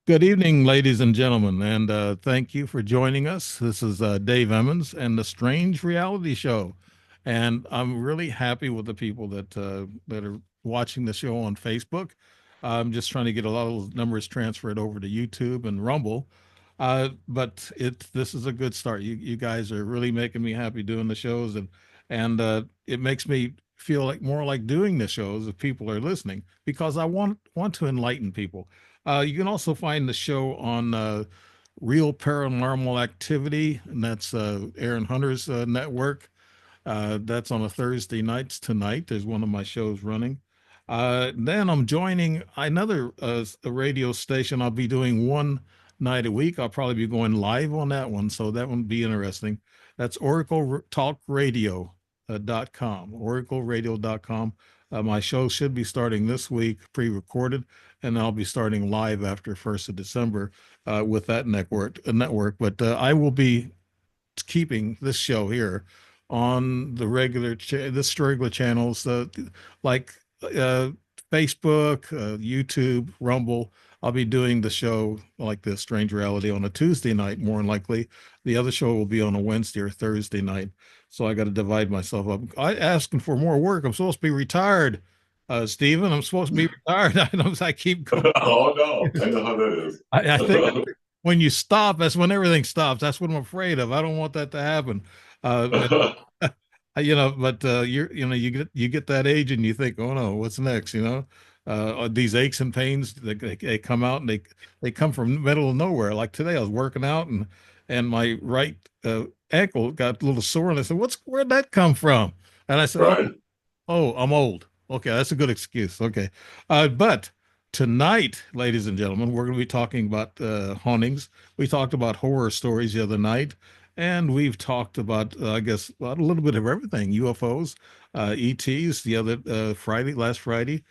Good evening, ladies and gentlemen, and thank you for joining us. This is Dave Emmons and the Strange Reality Show, and I'm really happy with the people that are watching the show on Facebook. I'm just trying to get a lot of numbers transferred over to YouTube and Rumble, but this is a good start. You guys are really making me happy doing the shows, and it makes me feel like more like doing the shows if people are listening because I want to enlighten people. You can also find the show on Real Paranormal Activity, and that's Aaron Hunter's network. That's on a Thursday nights tonight. There's one of my shows running. Then I'm joining another a radio station. I'll be doing one night a week. I'll probably be going live on that one, so that would be interesting. That's Oracle Talk Radio .com, oracleradio.com. My show should be starting this week, pre-recorded, and I'll be starting live after 1st of December with that network. But I will be keeping this show here on the this regular channels like uh, Facebook, YouTube, Rumble. I'll be doing the show like this, Strange Reality, on a Tuesday night, more than likely. The other show will be on a Wednesday or Thursday night. So I got to divide myself up. I asking for more work. I'm supposed to be retired, Stephen. I'm supposed to be retired. I know I keep going. Oh no, I know how that is. I think when you stop, that's when everything stops. That's what I'm afraid of. I don't want that to happen. Uh, but you get that age and you think, oh no, what's next? These aches and pains they come out and they come from the middle of nowhere. Like today, I was working out and my right ankle got a little sore, and I said, where'd that come from? And I said, Right. oh, I'm old. Okay, that's a good excuse. Okay. But tonight, ladies and gentlemen, we're going to be talking about hauntings. We talked about horror stories the other night, and we've talked about, I guess, a little bit of everything: UFOs, ETs, last Friday,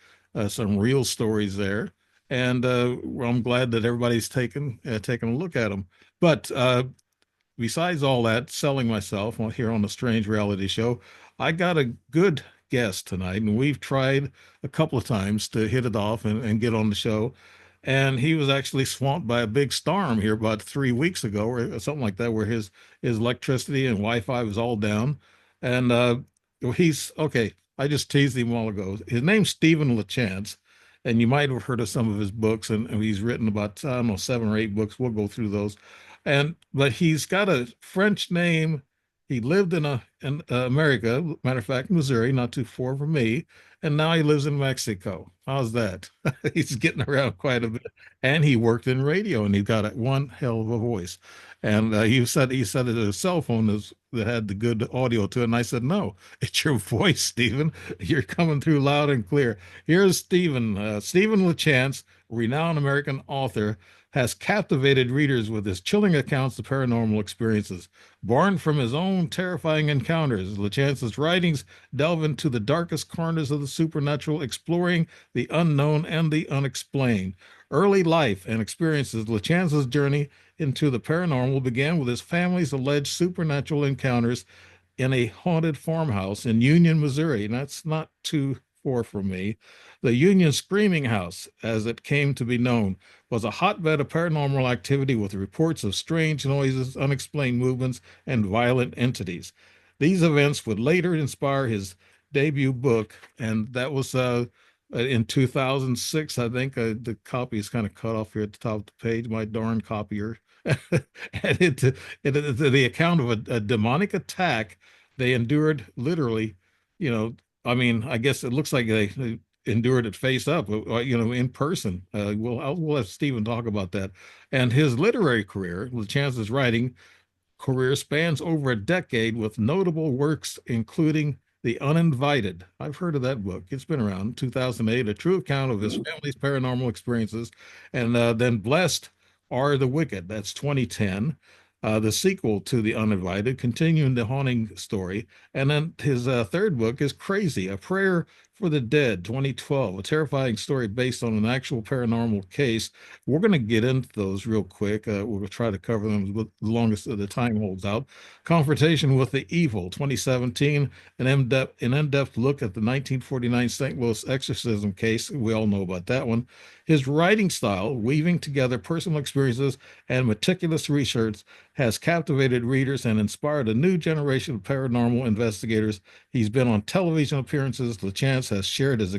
some real stories there. And well, I'm glad that everybody's taken a look at them. But besides all that, selling myself here on the Strange Reality Show, I got a good guest tonight, and we've tried a couple of times to hit it off and get on the show. And he was actually swamped by a big storm here about 3 weeks ago, or something like that, where his electricity and Wi-Fi was all down. And he's okay. I just teased him a while ago. His name's Stephen LaChance, and you might have heard of some of his books, and he's written about, I don't know, 7 or 8 books. We'll go through those. And but he's got a French name. He lived in America, matter of fact, Missouri, not too far from me, and now he lives in Mexico. How's that? He's getting around quite a bit, and he worked in radio, and he's got one hell of a voice. And he said that his cell phone that had the good audio to it, and I said, no, it's your voice, Stephen. You're coming through loud and clear. Here's Stephen LaChance, renowned American author, has captivated readers with his chilling accounts of paranormal experiences. Born from his own terrifying encounters, LaChance's writings delve into the darkest corners of the supernatural, exploring the unknown and the unexplained. Early life and experiences. LaChance's journey into the paranormal began with his family's alleged supernatural encounters in a haunted farmhouse in Union, Missouri. And that's not too far from me. The Union Screaming House, as it came to be known, was a hotbed of paranormal activity with reports of strange noises, unexplained movements, and violent entities. These events would later inspire his debut book, and that was in 2006. I think the copy is kind of cut off here at the top of the page. My darn copier. And the account of a demonic attack they endured literally, you know, I mean, I guess it looks like they endured it face up, in person. We'll have Stephen talk about that. And his literary career, with Chance's writing career, spans over a decade with notable works including The Uninvited. I've heard of that book. It's been around, 2008, a true account of his family's paranormal experiences. And then Blessed Are the Wicked. That's 2010. The sequel to The Uninvited, continuing the haunting story. And then his third book is Crazy, a prayer for the Dead, 2012, a terrifying story based on an actual paranormal case. We're going to get into those real quick. We'll try to cover them as long as the time holds out. Confrontation with the Evil, 2017, an in-depth look at the 1949 St. Louis exorcism case. We all know about that one. His writing style, weaving together personal experiences and meticulous research, has captivated readers and inspired a new generation of paranormal investigators. He's been on television appearances. LaChance has shared his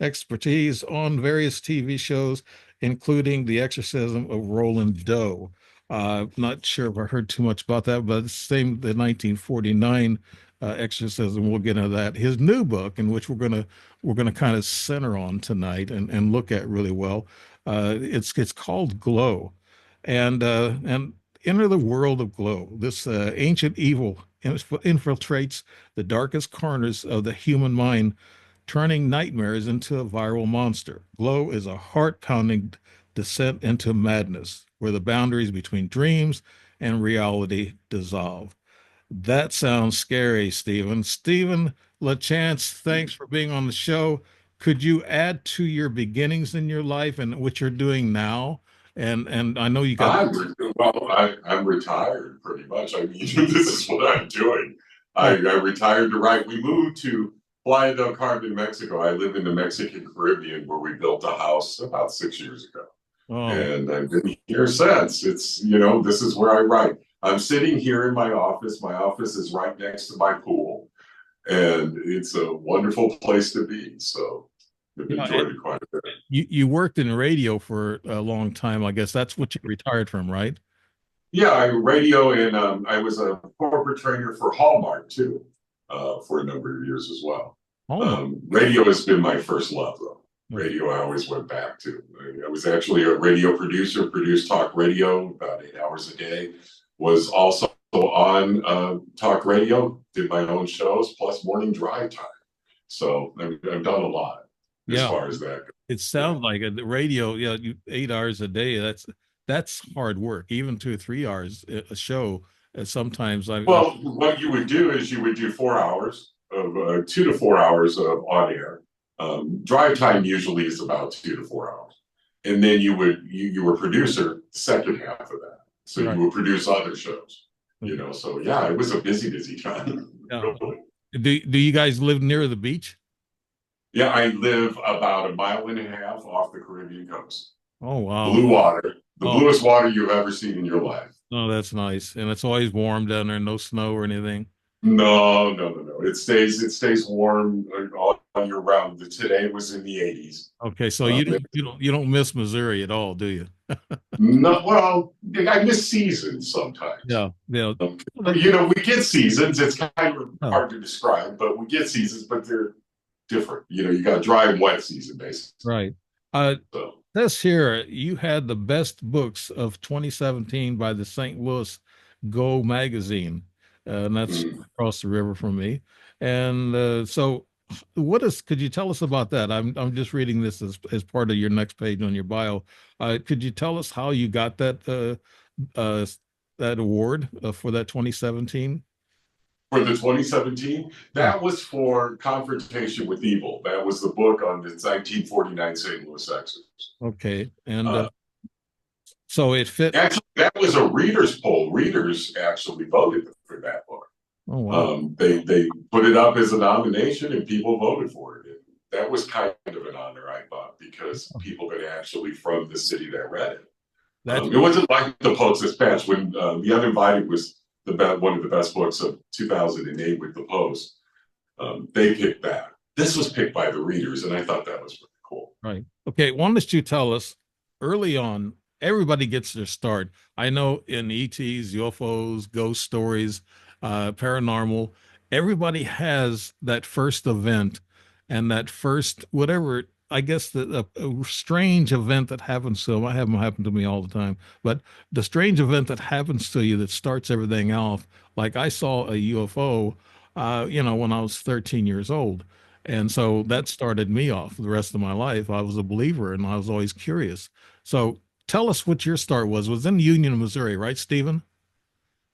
expertise on various TV shows, including The Exorcism of Roland Doe. Not sure if I heard too much about that, but the 1949 exorcism. We'll get into that. His new book, in which we're gonna kind of center on tonight and look at really well. It's called Glow, and enter the world of Glow. This ancient evil infiltrates the darkest corners of the human mind, turning nightmares into a viral monster. Glow is a heart-pounding descent into madness, where the boundaries between dreams and reality dissolve. That sounds scary, Stephen. Stephen LaChance, thanks for being on the show. Could you add to your beginnings in your life and what you're doing now? And I know you got. I'm retired pretty much. I mean, this is what I'm doing. Oh, I retired to write. We moved to Playa del Carmen, Mexico. I live in the Mexican Caribbean where we built a house about 6 years ago. oh, And I've been here since. This is where I write. I'm sitting here in my office. My office is right next to my pool, and it's a wonderful place to be. So I've yeah. enjoyed it quite a bit. You worked in radio for a long time. I guess that's what you retired from, right? Yeah, I radio and I was a corporate trainer for Hallmark too, for a number of years as well. Hallmark. Radio has been my first love, though. Okay. Radio I always went back to. I was actually a radio producer, produced talk radio about 8 hours a day. Was also on talk radio, did my own shows, plus morning drive time. So I've done a lot as Yeah. far as that goes. It Yeah. sounds like a radio, yeah, 8 hours a day. That's hard work, even 2 or 3 hours a show. Sometimes I Well, what you would do is you would do 4 hours of 2 to 4 hours of on air. Drive time usually is about 2 to 4 hours, and then you were producer the second half of that, so right. you would produce other shows. Okay. So yeah, it was a busy time. Yeah. Really. Do you guys live near the beach? Yeah, I live about a mile and a half off the Caribbean coast. Oh wow. Blue water, the Oh bluest water you've ever seen in your life. no, that's nice. And it's always warm down there, no snow or anything. No. It stays warm all year round. Today was in the 80s. Okay, so Um, you don't miss Missouri at all, do you? No, well, I miss seasons sometimes. Yeah, yeah. We get seasons. It's kind of Oh, hard to describe, but we get seasons, but they're different. You got dry and wet season, basically. right. Uh, So, this here, you had the best books of 2017 by the St. Louis Go magazine, and that's mm. across the river from me. And so, could you tell us about that? I'm just reading this as part of your next page on your bio. Could you tell us how you got that award for that 2017? For the 2017, Yeah. that was for Confrontation with Evil. That was the book on the 1949 St. Louis exorcism. Okay, and Uh, so it fit. Actually, that was a readers poll. Readers actually voted for that book. Oh wow, They put it up as a nomination, and people voted for it. And that was kind of an honor, I thought, because people that actually from the city that read it. that's It wasn't like the Pope's Dispatch when The Uninvited was one of the best books of 2008 with the Post. They picked that. This was picked by the readers, and I thought that was really cool. right. Okay, why don't you tell us early on? Everybody gets their start. I know in ETs, UFOs, ghost stories, paranormal, everybody has that first event and that first whatever. I guess a strange event that happens to them. I have them happen to me all the time, but the strange event that happens to you that starts everything off. Like I saw a UFO, when I was 13 years old. And so that started me off the rest of my life. I was a believer and I was always curious. So tell us what your start was. It was in Union, Missouri, right, Stephen?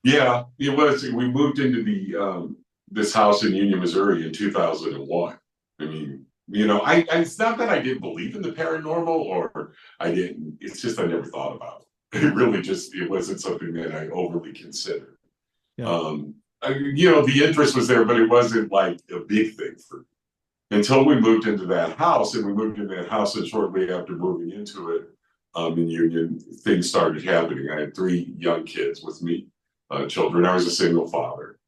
Yeah, it was. We moved into the this house in Union, Missouri in 2001. I mean, it's not that I didn't believe in the paranormal or I didn't, it's just I never thought about it. It really just, it wasn't something that I overly considered. Yeah. Um, the interest was there, but it wasn't like a big thing for me until we moved into that house. And we moved into that house, and shortly after moving into it, in Union, things started happening. I had three young kids with me, children. I was a single father.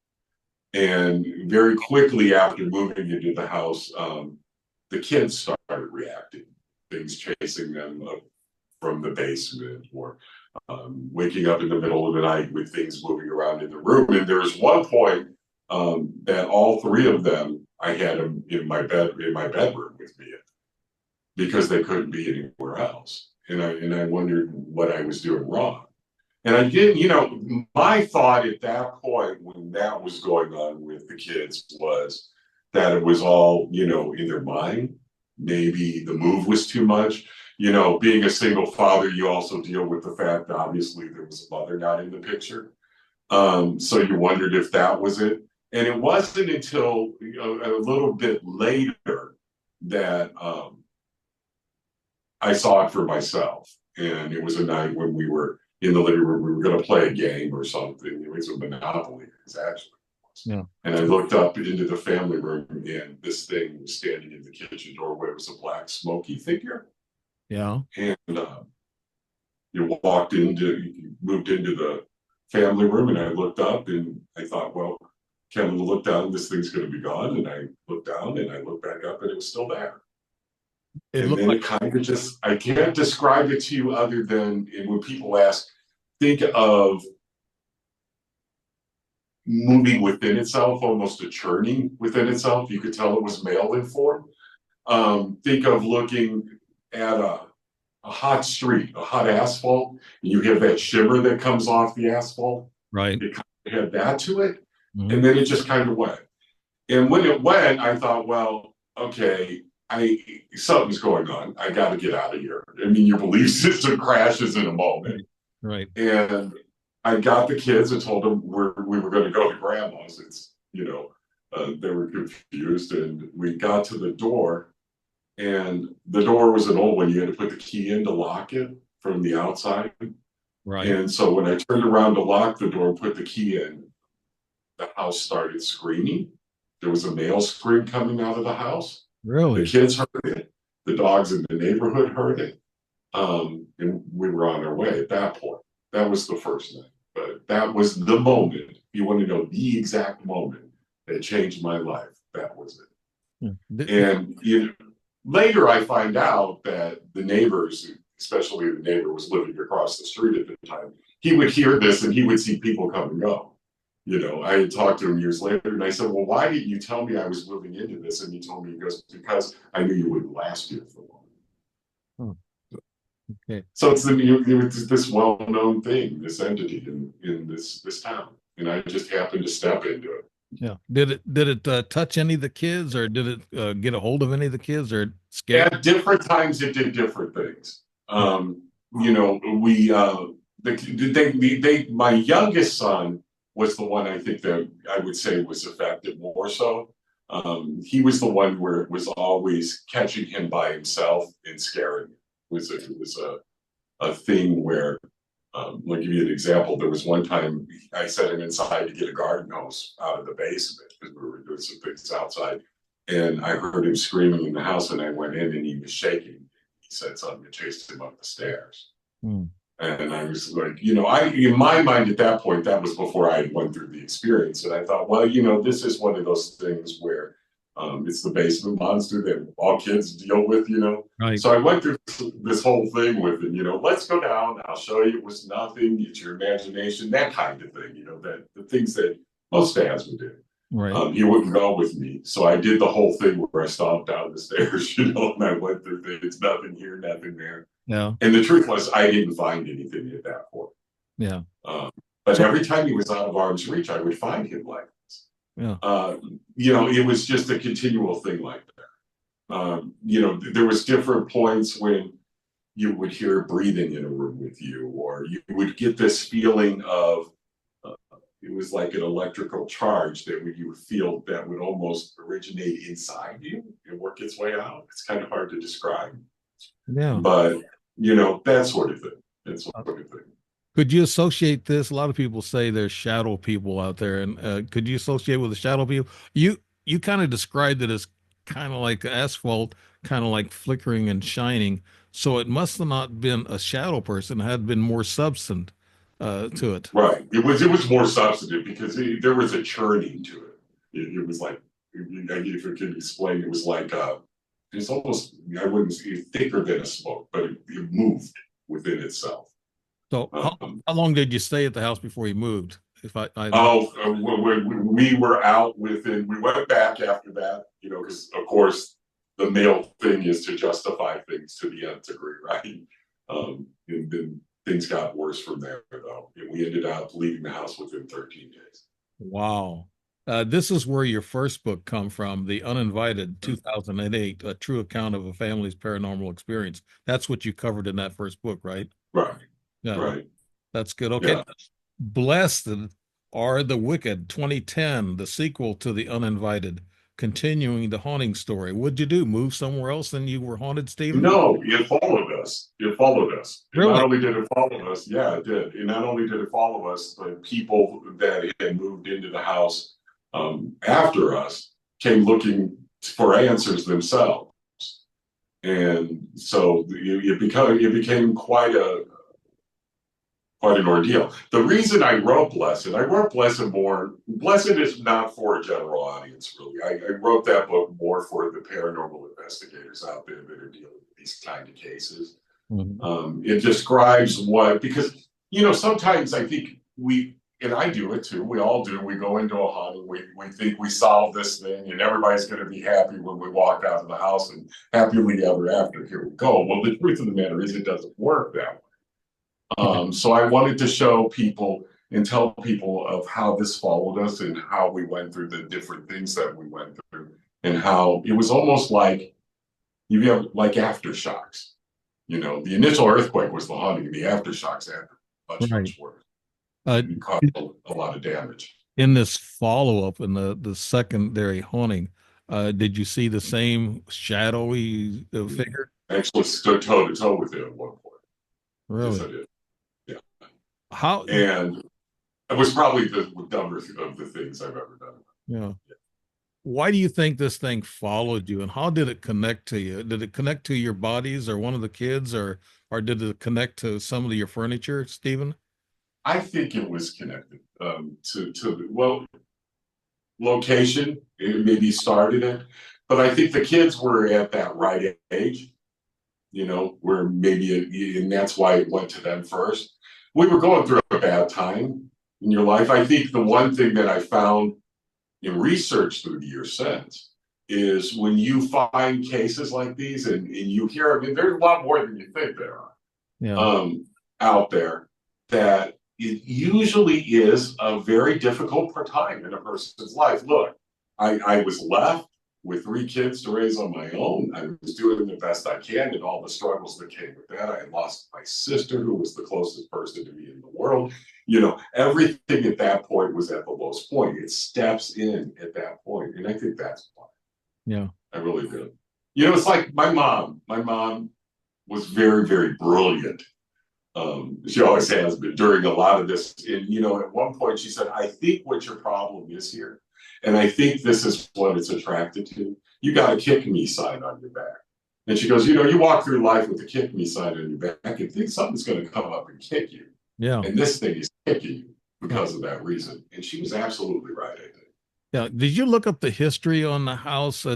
And very quickly after moving into the house, the kids started reacting, things chasing them up from the basement or waking up in the middle of the night with things moving around in the room. And there was one point that all three of them, I had them in my bedroom with me because they couldn't be anywhere else. And I wondered what I was doing wrong. And I didn't, my thought at that point when that was going on with the kids was that it was all, in their mind. Maybe the move was too much. Being a single father, you also deal with the fact that obviously there was a mother not in the picture. So you wondered if that was it. And it wasn't until a little bit later that I saw it for myself. And it was a night when we were in the living room. We were going to play a game or something. It was a Monopoly, actually. Yeah. And I looked up into the family room, and this thing was standing in the kitchen doorway. It was a black, smoky figure. Yeah. And you moved into the family room, and I looked up, and I thought, well, Kevin looked down, and this thing's going to be gone. And I looked down, and I looked back up, and it was still there. It And looked then like, it kind of just, I can't describe it to you other than when people ask, think of moving within itself, almost a churning within itself. You could tell it was male in form. Think of looking at a hot street, a hot asphalt, and you have that shimmer that comes off the asphalt. right. It kind of had that to it. Mhm. And then it just kind of went. And when it went, I thought, well, okay, something's going on. I got to get out of here. I mean, your belief system crashes in a moment. Right. And I got the kids and told them we were going to go to grandma's. They were confused, and we got to the door, and the door was an old one. You had to put the key in to lock it from the outside. Right. And so when I turned around to lock the door and put the key in, the house started screaming. There was a male scream coming out of the house. The Really? kids heard it. The dogs in the neighborhood heard it. And we were on our way at that point. That was the first night. But that was the moment. You want to know the exact moment that changed my life. That was Hmm. it. And later I find out that the neighbors, especially the neighbor was living across the street at the time, he would hear this and he would see people come and go. I had talked to him years later, and I said, well, why didn't you tell me I was moving into this? And he told me, he goes, because I knew you wouldn't last here for long. Oh, okay. So it's this well-known thing, this entity in this town, and I just happened to step into it. Yeah. Did it touch any of the kids, or did it get a hold of any of the kids, or scare? At different times, it did different things. We my youngest son was the one I think that I would say was affected more so. He was the one where it was always catching him by himself and scaring him. It was a thing where, I'll give you an example. There was one time I sent him inside to get a garden hose out of the basement because we were doing some things outside. And I heard him screaming in the house, and I went in and he was shaking. He said something and chased him up the stairs. Hmm. And I was like, in my mind at that point, that was before I had went through the experience. And I thought, well, this is one of those things where it's the basement monster that all kids deal with. Right. So I went through this whole thing with him, let's go down. I'll show you it was nothing. It's your imagination, that kind of thing, that the things that most dads would do. Right. He wouldn't go with me. So I did the whole thing where I stomped down the stairs, and I went through things, nothing here, nothing there. Yeah. And the truth was, I didn't find anything at that point. Yeah. But So, every time he was out of arm's reach, I would find him like this. yeah. It was just a continual thing like that. There was different points when you would hear breathing in a room with you, or you would get this feeling of it was like an electrical charge that you would feel that would almost originate inside you and work its way out. It's kind of hard to describe, Yeah. but that sort of thing. That sort of thing. Could you associate this? A lot of people say there's shadow people out there, and could you associate with the shadow people? You kind of described it as kind of like asphalt, kind of like flickering and shining. So it must have not been a shadow person; it had been more substance to it. Right. It was more substantive because there was a churning to it. It was like, if I could explain, it was like it's almost, I wouldn't say thicker than a smoke, but it moved within itself. So Um, how long did you stay at the house before you moved? If I don't. oh, we were out within, we went back after that, because of course the male thing is to justify things to the nth degree, right? And then things got worse from there, though. And we ended up leaving the house within 13 days. Wow. This is where your first book come from, The Uninvited, 2008, a true account of a family's paranormal experience. That's what you covered in that first book, right? Right, Yeah, right. that's good. Okay. Yeah. Blessed Are the Wicked, 2010, the sequel to The Uninvited, continuing the haunting story. What'd you do? Move somewhere else than you were haunted, Stephen? No, it followed us. It followed us. And not Really? only did it follow us, yeah, it did. And not only did it follow us, but people that had moved into the house after us came looking for answers themselves. And so it became quite an ordeal. The reason I wrote Blessed more, Blessed is not for a general audience, really. I wrote that book more for the paranormal investigators out there that are dealing with these kind of cases. Mhm. It describes because, sometimes I think and I do it too, we all do, we go into a haunting, we think we solved this thing and everybody's going to be happy when we walk out of the house and happily ever after, here we go. Well, the truth of the matter is it doesn't work that way. Yeah. So I wanted to show people and tell people of how this followed us and how we went through the different things that we went through and how it was almost like you have like aftershocks. The initial earthquake was the haunting, and the aftershocks after much, Right. much worse. Uh, It caused a lot of damage. in this follow-up in the secondary haunting, did you see the same shadowy figure? Actually stood toe to toe with it at one point. Yes, Really? I did. Yeah. How? And it was probably the dumbest of the things I've ever done. Yeah. Why do you think this thing followed you, and how did it connect to you? Did it connect to your bodies or one of the kids, or did it connect to some of your furniture, Stephen? I think it was connected well, location. It maybe started it, but I think the kids were at that right age, where maybe, and that's why it went to them first. We were going through a bad time in your life. I think the one thing that I found in research through the years since is when you find cases like these and you hear, I mean, there's a lot more than you think there are Yeah. out there, that it usually is a very difficult time in a person's life. Look, I was left with 3 kids to raise on my own. I was doing the best I can and all the struggles that came with that. I had lost my sister, who was the closest person to me in the world. Everything at that point was at the lowest point. It steps in at that point, and I think that's why. Yeah. I really do. It's like my mom. My mom was very, very brilliant. She always has been during a lot of this. And, at one point she said, I think what your problem is here, and I think this is what it's attracted to. You got a kick me sign on your back. And she goes, you walk through life with a kick me sign on your back and think something's going to come up and kick you. Yeah. And this thing is kicking you Yeah. because of that reason. And she was absolutely right, I think. Yeah. Did you look up the history on the house? Yes.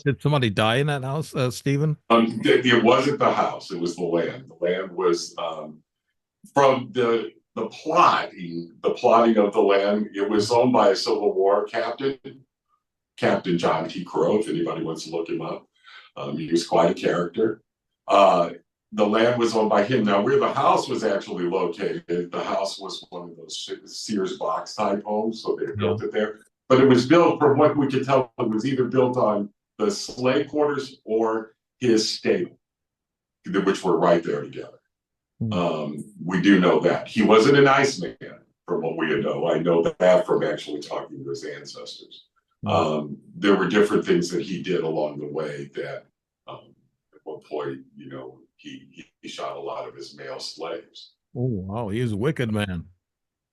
Did somebody die in that house, Stephen? It wasn't the house, it was the land. The land was from the plotting of the land. It was owned by a Civil War captain, Captain John T. Crow, if anybody wants to look him up. He was quite a character. The land was owned by him. Now, where the house was actually located, the house was one of those Sears box type homes, so they Yeah. built it there. But it was built, from what we could tell, it was either built on the slave quarters or his stable, which were right there together. Hmm. We do know that. He wasn't a nice man. from what we know. I know that from actually talking to his ancestors. Mm. There were different things that he did along the way that at one point, he shot a lot of his male slaves. Oh, wow. He was a wicked man.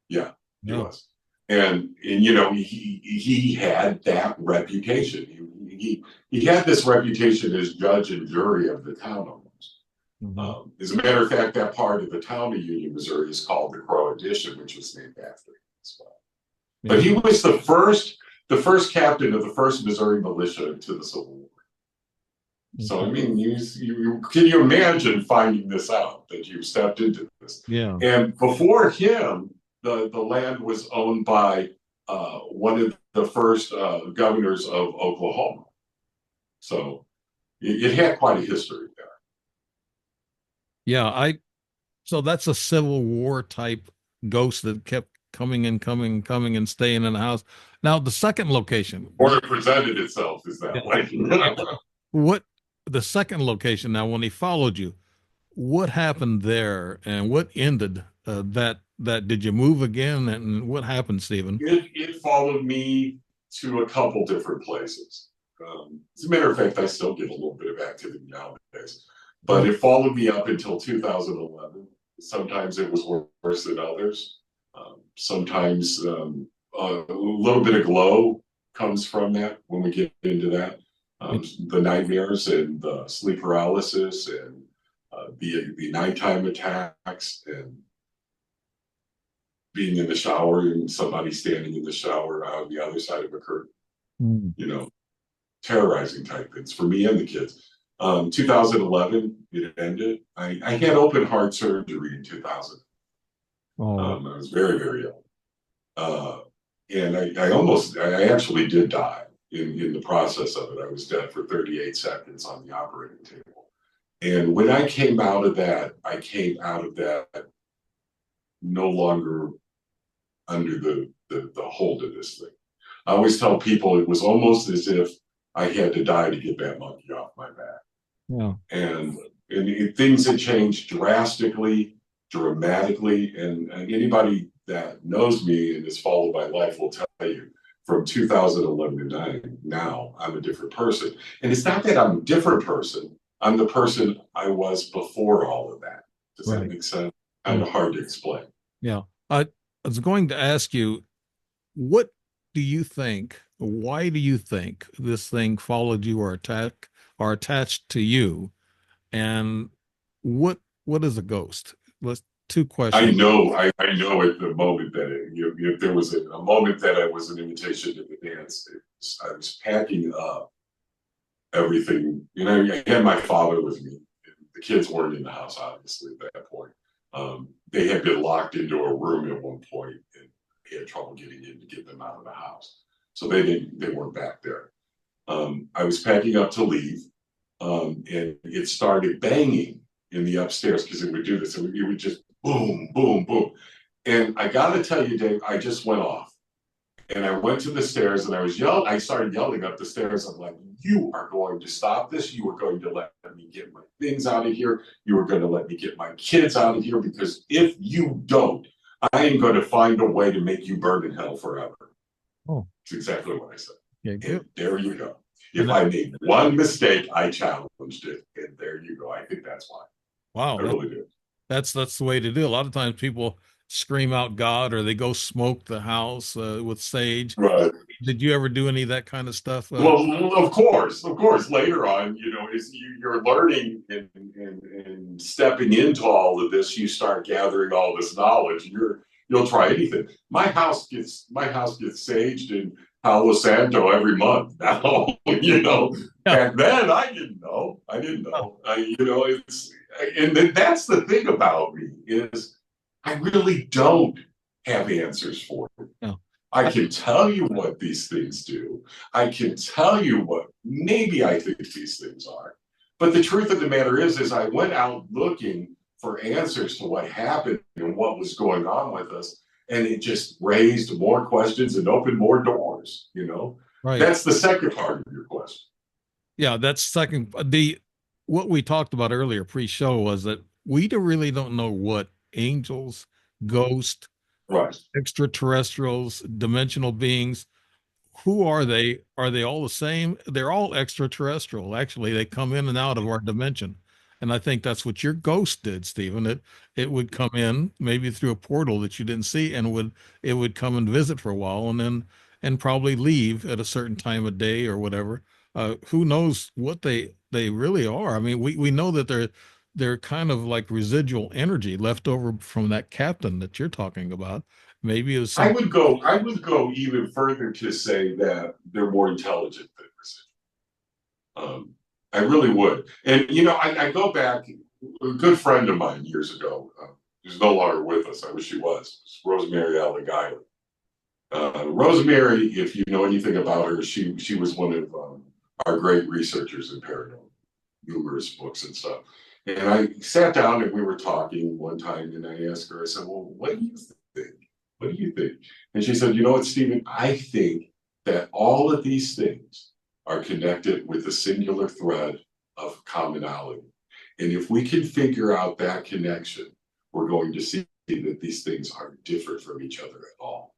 Yeah, he Yeah. was. And he had that reputation. He had this reputation as judge and jury of the town almost. Hmm. As a matter of fact, that part of the town of Union, Missouri is called the Crow Addition, which was named after him as well. But Yeah. he was the first captain of the first Missouri militia to the Civil War. So, I Okay. mean, can you imagine finding this out that you stepped into this? Yeah. And before him, the land was owned by one of the first governors of Oklahoma. So it had quite a history there. Yeah. So that's a Civil War type ghost that kept coming and coming and coming and staying in the house. Now, the second location, Or it presented itself as yeah, that way. yeah. What the second location now, when he followed you, what happened there and what ended that did you move again and what happened, Stephen? It followed me to a couple different places. As a matter of fact, I still get a little bit of activity nowadays, but Oh, it followed me up until 2011. Sometimes it was worse than others. Sometimes a little bit of glow comes from that when we get into that. yeah. The nightmares and the sleep paralysis and the nighttime attacks and being in the shower and somebody standing in the shower on the other side of a curtain, Mm. you know, terrorizing type things for me and the kids. 2011, it ended. I had open heart surgery in 2000. Oh, I was very, very ill. Uh, and I actually did die in the process of it. I was dead for 38 seconds on the operating table. And when I came out of that no longer under the hold of this thing. I always tell people it was almost as if I had to die to get that monkey off my back. yeah. And things had changed drastically, dramatically. And anybody that knows me and has followed my life will tell you from 2011 to now, I'm a different person. And it's not that I'm a different person, I'm the person I was before all of that. Does that Right. make sense? Kind Yeah. of hard to explain. Yeah. I was going to ask you, what do you think, why do you think this thing followed you or attached to you? And what is a ghost? Let's two questions. I know at the moment that if there was a moment that I was an invitation to the dance, I was packing up everything. I had my father with me. The kids weren't in the house, obviously, at that point. They had been locked into a room at one point and had trouble getting in to get them out of the house. So they weren't back there. I was packing up to leave, and it started banging in the upstairs because it would do this. It would just boom, boom, boom. And I got to tell you, Dave, I just went off. And I went to the stairs and I started yelling up the stairs. I'm like, you are going to stop this. You are going to let me get my things out of here. You are going to let me get my kids out of here because if you don't, I am going to find a way to make you burn in hell forever. Oh, It's exactly what I said. yeah, And good. there you go. And If I made one mistake, I challenged it. And there you go. I think that's why. wow, I really do. that's the way to do. A lot of times people scream out God or they go smoke the house with sage. Right. Did you ever do any of that kind of stuff? Well, of course. Later on, as you're learning and stepping into all of this, you start gathering all this knowledge. You'll try anything. My house gets saged in Palo Santo every month now. Yeah. Back then I didn't know. I didn't know. That's the thing about me is I really don't have answers for it. Yeah. I can tell you what these things do. I can tell you what maybe I think these things are. But the truth of the matter is I went out looking for answers to what happened and what was going on with us. And it just raised more questions and opened more doors. Right. That's the second part of your question. Yeah, that's second. The what we talked about earlier pre-show was that we really don't know what angels, ghosts, Right. extraterrestrials, dimensional beings. Who are they? Are they all the same? They're all extraterrestrial. Actually, they come in and out of our dimension. And I think that's what your ghost did, Stephen. It would come in maybe through a portal that you didn't see, and would it would come and visit for a while, and then and probably leave at a certain time of day or whatever. Who knows what they really are? I mean, we know that they're kind of like residual energy left over from that captain that you're talking about. Maybe it was some. I would go even further to say that they're more intelligent than residual. I really would. And I go back. A good friend of mine years ago, who's no longer with us. I wish she was. Rosemary Allen. Rosemary, if you know anything about her, she was one of our great researchers in paranormal, numerous books and stuff. And I sat down and we were talking one time, and I asked her, I said, "Well, what do you think? What do you think?" And she said, "You know what, Stephen? I think that all of these things are connected with a singular thread of commonality. And if we can figure out that connection, we're going to see that these things aren't different from each other at all."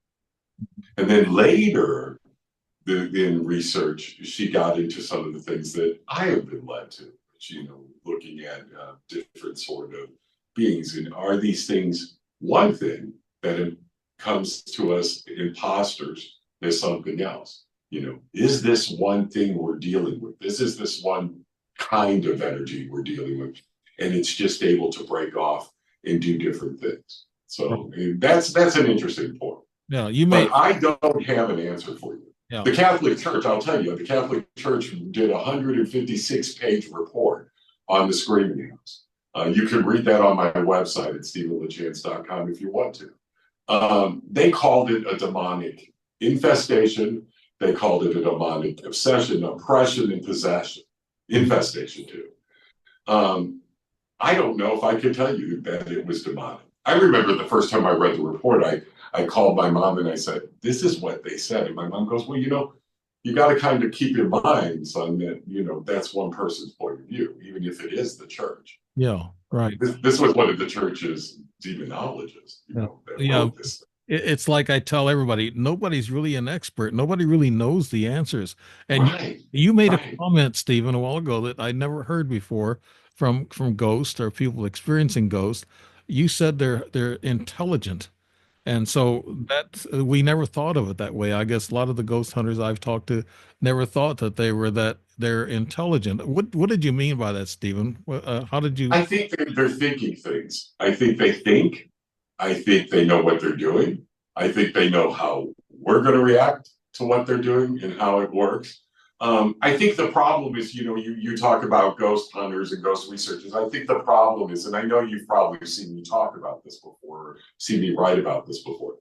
And then later in research, she got into some of the things that I have been led to, looking at different sort of beings. And are these things one thing that it comes to us imposters as something else? Is this one thing we're dealing with? Is this one kind of energy we're dealing with? And it's just able to break off and do different things. So that's an interesting point. Yeah, you But may. I don't have an answer for you. Yeah. The Catholic Church, I'll tell you, the Catholic Church did a 156-page report on the screaming house. You can read that on my website at stephenlachance.com if you want to. They called it a demonic infestation. They called it a demonic obsession, oppression, and possession. Infestation, too. I don't know if I could tell you that it was demonic. I remember the first time I read the report, I called my mom and I said, "This is what they said." And my mom goes, "Well, you got to kind of keep in mind, son, that, that's one person's point of view, even if it is the church." Yeah, right. This was one of the church's demonologists, Yeah. that Yeah. wrote this. It's like I tell everybody, nobody's really an expert. Nobody really knows the answers. And Right, you made a right. comment, Stephen, a while ago that I never heard before from ghosts or people experiencing ghosts. You said they're intelligent. And so that we never thought of it that way. I guess a lot of the ghost hunters I've talked to never thought that they're intelligent. What did you mean by that, Stephen? How did you? I think they're thinking things. I think they think. I think they know what they're doing. I think they know how we're going to react to what they're doing and how it works. I think the problem is, you talk about ghost hunters and ghost researchers. I think the problem is, and I know you've probably seen me talk about this before, seen me write about this before,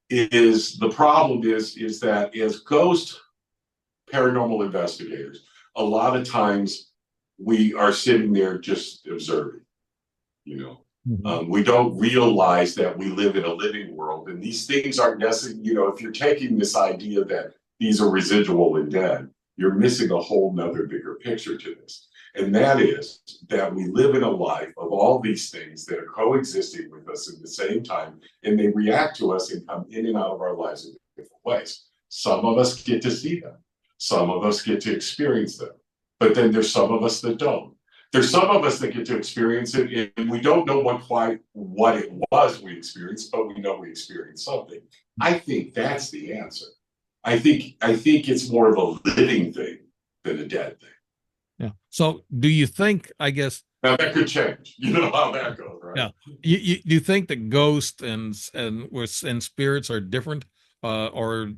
is the problem is that as ghost paranormal investigators, a lot of times we are sitting there just observing, you know. Mhm. We don't realize that we live in a living world, and these things aren't necessarily, if you're taking this idea that these are residual and dead, you're missing a whole nother bigger picture to this. And that is that we live in a life of all these things that are coexisting with us in the same time, and they react to us and come in and out of our lives in different ways. Some of us get to see them, some of us get to experience them, but then there's some of us that don't. There's some of us that get to experience it, and we don't know what it was we experienced, but we know we experienced something. I think that's the answer. I think it's more of a living thing than a dead thing. Yeah. So do you think, I guess, Now that could change. You know how that goes, right? yeah, do you think that ghosts and spirits are different, or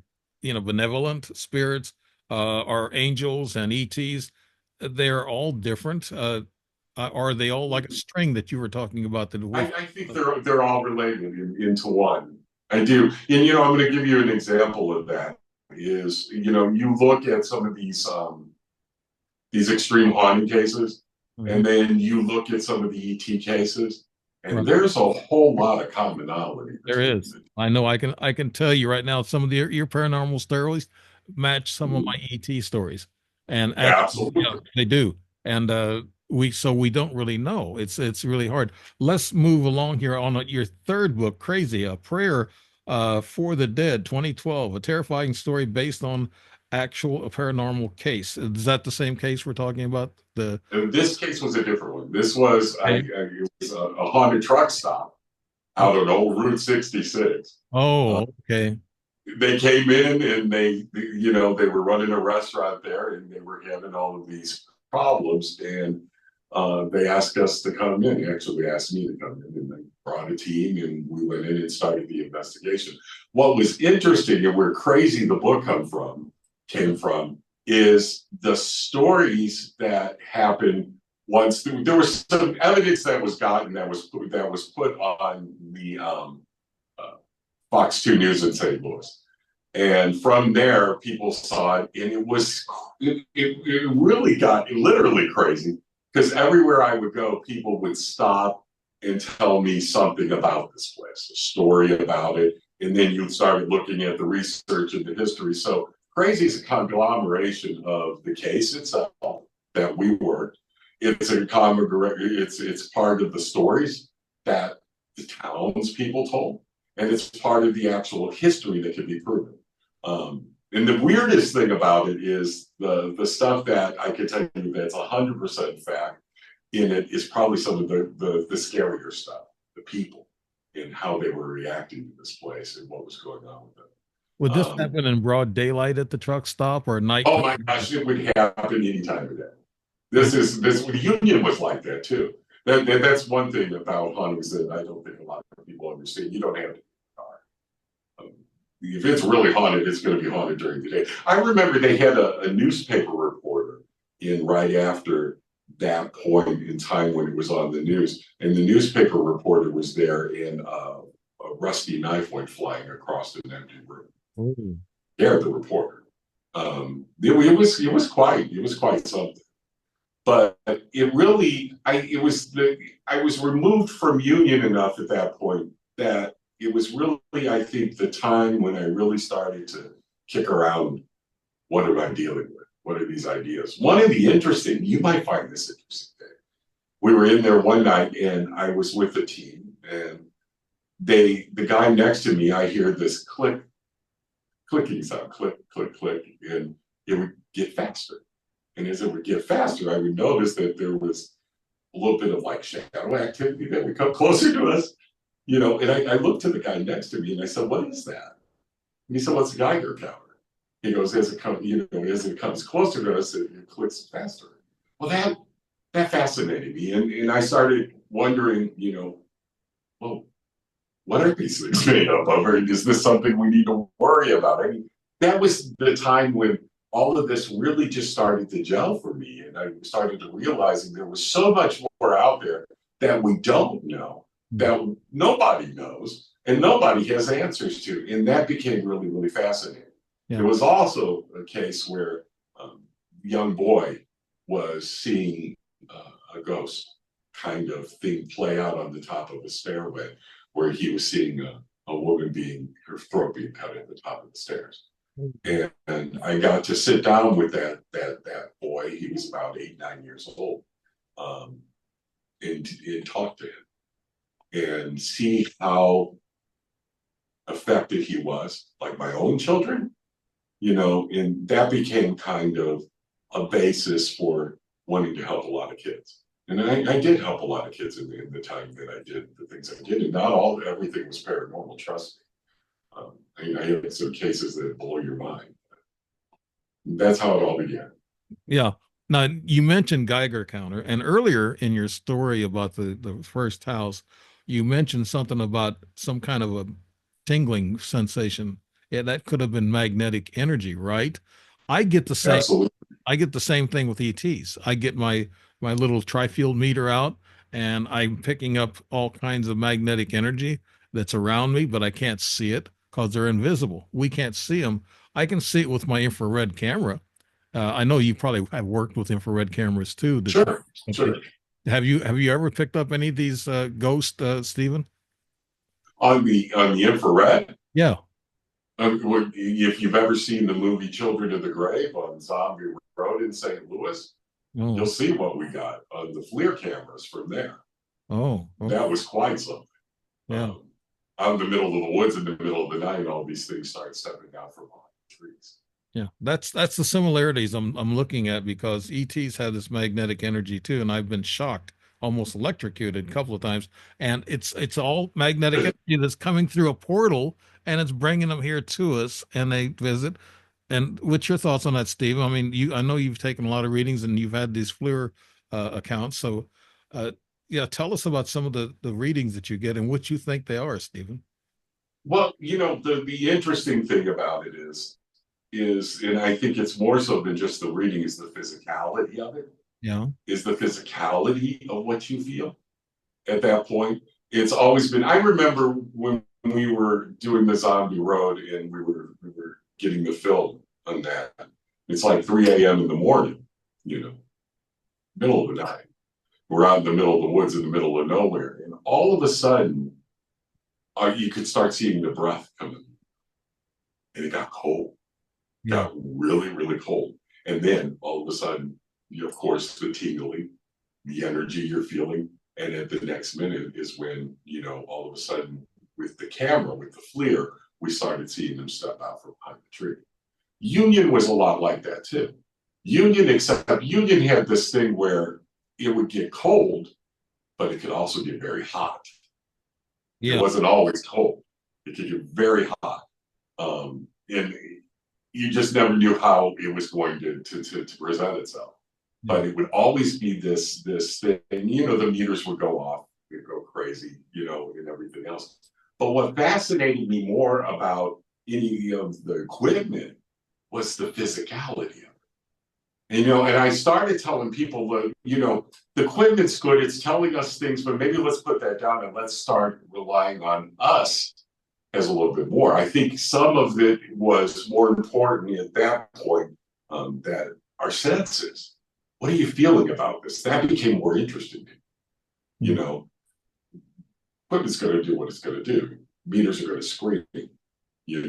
benevolent spirits, or angels and ETs? They're all different. Are they all like a string that you were talking about that I, we? I think they're all related into one. I do, and I'm going to give you an example of that. Is you look at some of these extreme haunting cases, Mhm. and then you look at some of the ET cases, and Right. there's a whole lot of commonality There between is. the I know. I can tell you right now, some of your paranormal stories match some of two. my ET stories, and actually, yeah, Absolutely. they do. And we don't really know. It's really hard. Let's move along here on your third book, Crazy, a prayer For the Dead, 2012, a terrifying story based on actual paranormal case. Is that the same case we're talking about? The And this case was a different one. This was Okay. it was a haunted truck stop Oh, out on old Route 66. Uh, oh, okay. they came in and they were running a restaurant there and they were having all of these problems and they asked us to come in. Actually, they asked me to come in and they brought a team and we went in and started the investigation. What was interesting and where crazy the book came from is the stories that happened once there was some evidence that was gotten that was put on the uh, Fox 2 News in St. Louis. And from there, people saw it, and it really got literally crazy because everywhere I would go, people would stop and tell me something about this place, a story about it, and then you started looking at the research and the history. So crazy is a conglomeration of the case itself that we worked. It's part of the stories that the townspeople told, and it's part of the actual history that can be proven. And the weirdest thing about it is the stuff that I can tell you that's 100% fact in it is probably some of the scarier stuff, the people and how they were reacting to this place and what was going on with Would it. this happen in broad daylight at the truck stop or Oh nighttime? my gosh, it would happen any time of day. And The Union was like that too. That's one thing about hauntings that I don't think a lot of people understand. You don't have to car. If it's really haunted, it's going to be haunted during the day. I remember they had a newspaper reporter in right after that point in time when it was on the news, and the newspaper reporter was there, and a rusty knife went flying across an empty room. oh, Scared the reporter. It was quite something. But it really, I was removed from Union enough at that point that it was really, I think, the time when I really started to kick around. What am I dealing with? What are these ideas? One of the interesting, you might find this interesting. Dave. We were in there one night, and I was with the team, and the guy next to me, I hear this clicking sound, click, click, click, and it would get faster. And as it would get faster, I would notice that there was a little bit of like shadow activity that would come closer to us, And I looked to the guy next to me and I said, "What is that?" And he said, "What's the Geiger counter?" He goes, "As it comes, as it comes closer to us, it clicks faster." Well, that fascinated me, and I started wondering, well, what are these things made up of? Or is this something we need to worry about? I mean, that was the time when all of this really just started to gel for me. And I started to realizing there was so much more out there that we don't know, that nobody knows, and nobody has answers to. And that became really, really fascinating. yeah. There was also a case where a young boy was seeing a ghost kind of thing play out on the top of a stairway where he was seeing a woman her throat being cut at the top of the stairs. And I got to sit down with that boy. He was about 8, 9 years old, um, and talk to him and see how affected he was, like my own children, and that became kind of a basis for wanting to help a lot of kids. And I did help a lot of kids in the time that I did the things I did, and not everything was paranormal. Trust me. I had some cases that blow your mind. That's how it all began. Yeah. Now you mentioned Geiger counter, and earlier in your story about the first house, you mentioned something about some kind of a tingling sensation. Yeah, that could have been magnetic energy, right? I get the same. Absolutely. I get the same thing with ETs. I get my little tri-field meter out, and I'm picking up all kinds of magnetic energy that's around me, but I can't see it because they're invisible. We can't see them. I can see it with my infrared camera. I know you probably have worked with infrared cameras too. That Sure. something. Sure. Have you ever picked up any of these ghosts, Stephen? On the infrared, Yeah. if you've ever seen the movie Children of the Grave on Zombie Road in St. Louis, you'll Oh. see what we got on the FLIR cameras from there. Oh. Okay. That was quite something. Yeah. Um, out in the middle of the woods in the middle of the night, all these things start stepping down from behind the trees. Yeah, that's the similarities I'm looking at because ETs have this magnetic energy too, and I've been shocked, almost electrocuted a couple of times, and it's all magnetic energy that's coming through a portal, and it's bringing them here to us, and they visit. And what's your thoughts on that, Steve? I mean, I know you've taken a lot of readings and you've had these FLIR accounts, so uh, yeah, tell us about some of the readings that you get and what you think they are, Stephen. Well, the interesting thing about it and I think it's more so than just the reading, is the physicality of it, Yeah, is the physicality of what you feel at that point. It's always been, I remember when we were doing the Zombie Road and we were getting the film on that. It's like 3 a.m. in the morning, you know, middle of the night. We're out in the middle of the woods in the middle of nowhere. And all of a sudden, you could start seeing the breath coming. And it got cold, yeah, got really, really cold. And then all of a sudden, of course, the tingling, the energy you're feeling. And at the next minute is when, all of a sudden with the camera, with the FLIR, we started seeing them step out from behind the tree. Union was a lot like that too. Except Union had this thing where it would get cold, but it could also get very hot. It yeah, wasn't always cold. It could get very hot. And you just never knew how it was going to present itself. yeah, But it would always be this thing. The meters would go off, it'd go crazy, and everything else. But what fascinated me more about any of the equipment was the physicality of it. And I started telling people that, the equipment's good, it's telling us things, but maybe let's put that down and let's start relying on us as a little bit more. I think some of it was more important at that point, that our senses. What are you feeling about this? That became more interesting to me. You mm, know, equipment's going to do what it's going to do. Meters are going to scream. Your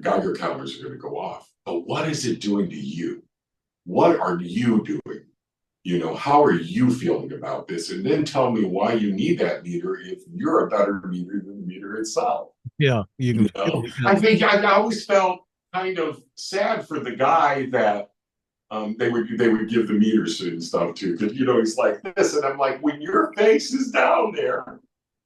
Geiger counters are going to go off. But what is it doing to you? What are you doing? How are you feeling about this? And then tell me why you need that meter if you're a better meter than the meter itself. yeah. You can feel it. Yeah, I think I always felt kind of sad for the guy that they would give the meters and stuff to, because he's like this, and I'm like, when your face is down there,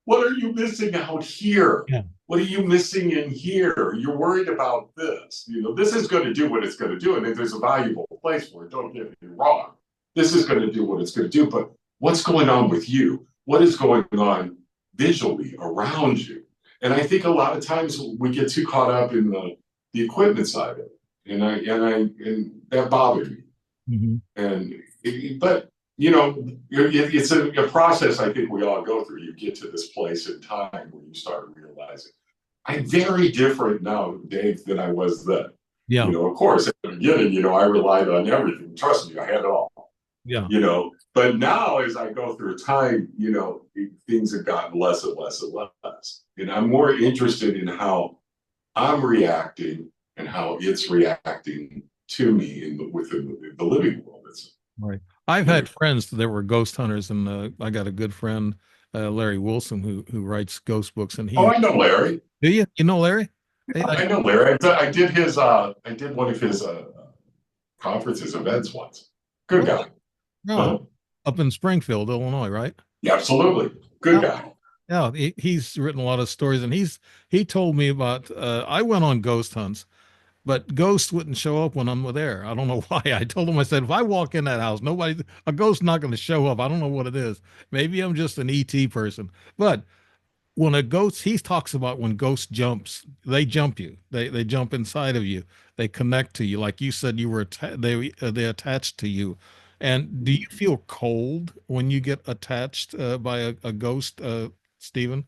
what are you missing out here? yeah, What are you missing in here? You're worried about this. This is going to do what it's going to do, and if there's a valuable place for it, don't get me wrong. This is going to do what it's going to do, but what's going on with you? What is going on visually around you? And I think a lot of times we get too caught up in the equipment side of it, and that bothered me. hmm, But it's a process I think we all go through. You get to this place in time where you start realizing I'm very different now, Dave, than I was then. yeah, Of course, at the beginning, I relied on everything. Trust me, I had it all. yeah, But now as I go through time, things have gotten less and less and less. And I'm more interested in how I'm reacting and how it's reacting to me within the living world. right. I've You know, had friends that were ghost hunters, and I got a good friend, Larry Wilson, who writes ghost books, and oh, he. I know Larry. Do you? You know Larry? Hey, I know Larry. I did one of his conferences, events once. Good really? guy. No, Uh, up in Springfield, Illinois, right? yeah, absolutely. Good Yeah, guy. yeah. He's written a lot of stories, and he told me about. I went on ghost hunts, but ghosts wouldn't show up when I'm there. I don't know why. I told him, I said, if I walk in that house, a ghost's not going to show up. I don't know what it is. Maybe I'm just an ET person, but when a ghost, he talks about when ghost jumps, they jump you, they jump inside of you, they connect to you, like you said, you were they attached to you. And do you feel cold when you get attached by a ghost, Stephen?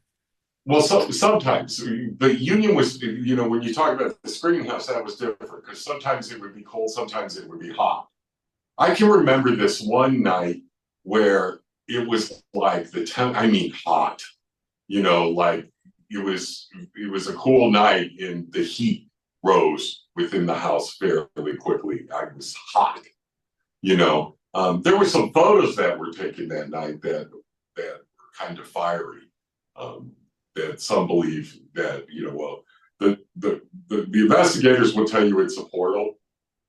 Well, sometimes the union was, when you talk about the screening house, that was different because sometimes it would be cold, sometimes it would be hot. I can remember this one night where it was like I mean, hot. Like it was a cool night and the heat rose within the house fairly quickly. I was hot. There were some photos that were taken that night that were kind of fiery. Um, that some believe that, well, the investigators will tell you it's a portal,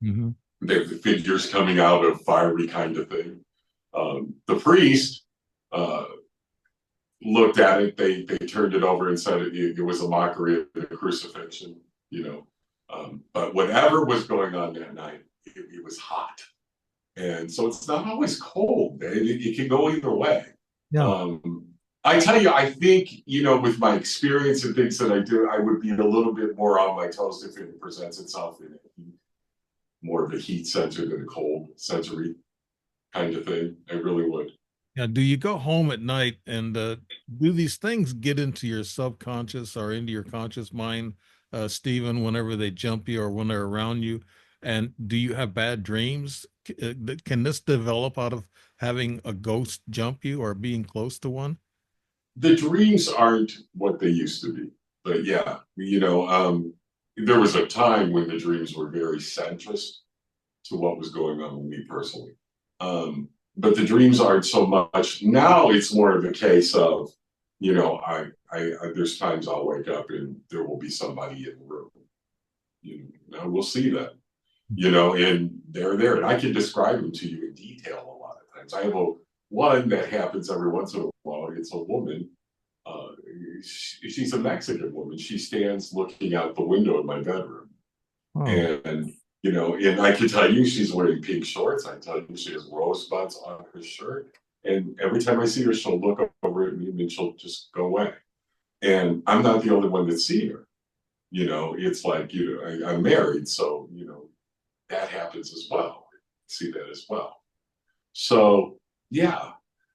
Hmm. that the figures coming out of fiery kind of thing. The priest uh, looked at it, they turned it over and said it was a mockery of the crucifixion, you know. But whatever was going on that night, it was hot. And so it's not always cold. It can go either way. Yeah. Um, I tell you, I think, with my experience and things that I do, I would be a little bit more on my toes if it presents itself in more of a heat sensor than a cold sensory kind of thing. I really would. Yeah. Do you go home at night and do these things get into your subconscious or into your conscious mind, Stephen, whenever they jump you or when they're around you? And do you have bad dreams? Can this develop out of having a ghost jump you or being close to one? The dreams aren't what they used to be, but yeah, there was a time when the dreams were very centrist to what was going on with me personally. But the dreams aren't so much now. It's more of a case of, there's times I'll wake up and there will be somebody in the room. We'll see that, and they're there, and I can describe them to you in detail a lot of times. I have one that happens every once in a while. It's a woman. Uh, she's a Mexican woman. She stands looking out the window in my bedroom, Oh, and and I can tell you she's wearing pink shorts. I tell you she has rosebuds on her shirt. And every time I see her, she'll look over at me and then she'll just go away. And I'm not the only one that see her. It's like, I'm married, so that happens as well. I see that as well. So yeah,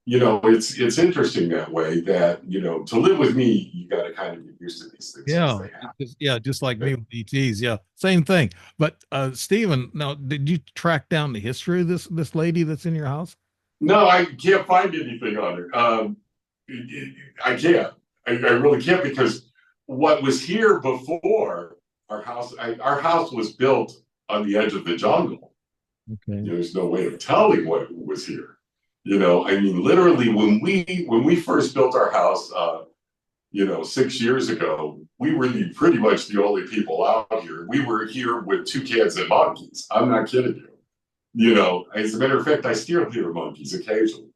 it's interesting that way that, to live with me, you got to kind of get used to these things as yeah. they happen. Yeah, just like me with ETs. Yeah, same thing. But Stephen, now did you track down the history of this lady that's in your house? No, I can't find anything on her. I can't. I really can't, because what was here before our house was built on the edge of the jungle. Okay. There's no way of telling what was here. I mean, literally, when we first built our house, 6 years ago, we were pretty much the only people out here. We were here with toucans and monkeys. I'm not kidding you. As a matter of fact, I still hear monkeys occasionally.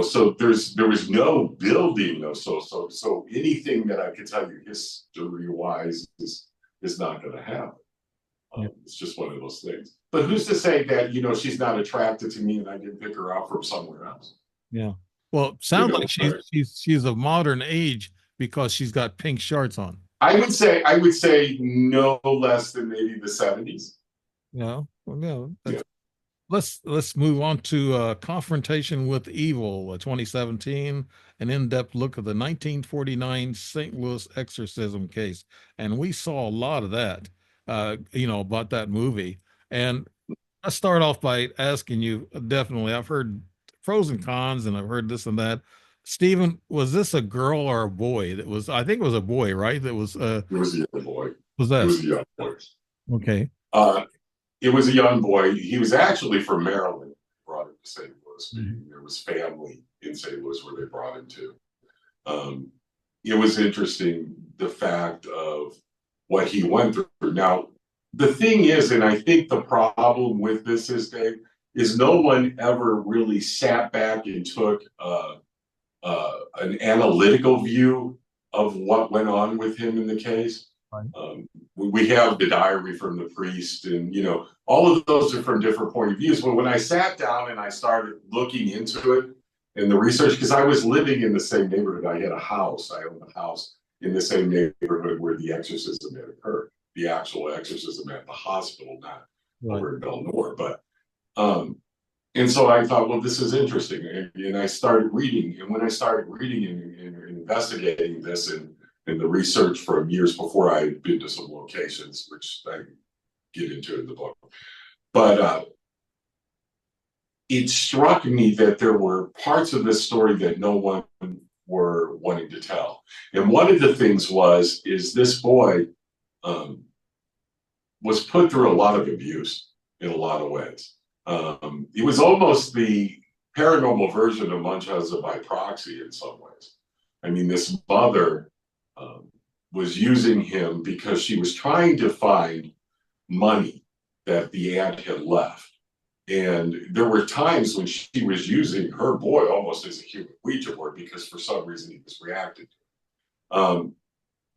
So there was no building, so anything that I could tell you history wise is not going to happen. Yeah. It's just one of those things. But who's to say that she's not attracted to me and I didn't pick her out from somewhere else? Yeah. Well, You sounds like know, she's she's of modern age because she's got pink shirts on. I would say no less than maybe the 70s. Yeah. Well, yeah. Yeah, Let's move on to Confrontation with Evil, 2017, an in-depth look at the 1949 St. Louis exorcism case, and we saw a lot of that, about that movie. And I start off by asking you, definitely, I've heard pros and cons, and I've heard this and that. Stephen, was this a girl or a boy? That was, I think it was a boy, right? That was it was a young boy. It was possessed. a young boy. Okay. Uh, it was a young boy. He was actually from Maryland, brought him to St. Louis. Mhm. There was family in St. Louis where they brought him to. Um, it was interesting, the fact of what he went through. Now, the thing is, and I think the problem with this is, Dave, is no one ever really sat back and took an analytical view of what went on with him in the case. Right. We have the diary from the priest, and all of those are from different point of views. But when I sat down and I started looking into it and the research, because I was living in the same neighborhood, I owned a house in the same neighborhood where the exorcism had occurred, the actual exorcism at the hospital, not Right. over in Belnor. But and so I thought, well, this is interesting. And I started reading. And when I started reading and investigating this, and the research from years before, I had been to some locations, which I get into in the book. But it struck me that there were parts of this story that no one were wanting to tell. And one of the things is this boy was put through a lot of abuse in a lot of ways. It was almost the paranormal version of Munchausen by proxy in some ways. I mean, this mother um, was using him because she was trying to find money that the aunt had left. And there were times when she was using her boy almost as a human Ouija board because for some reason he was reacting.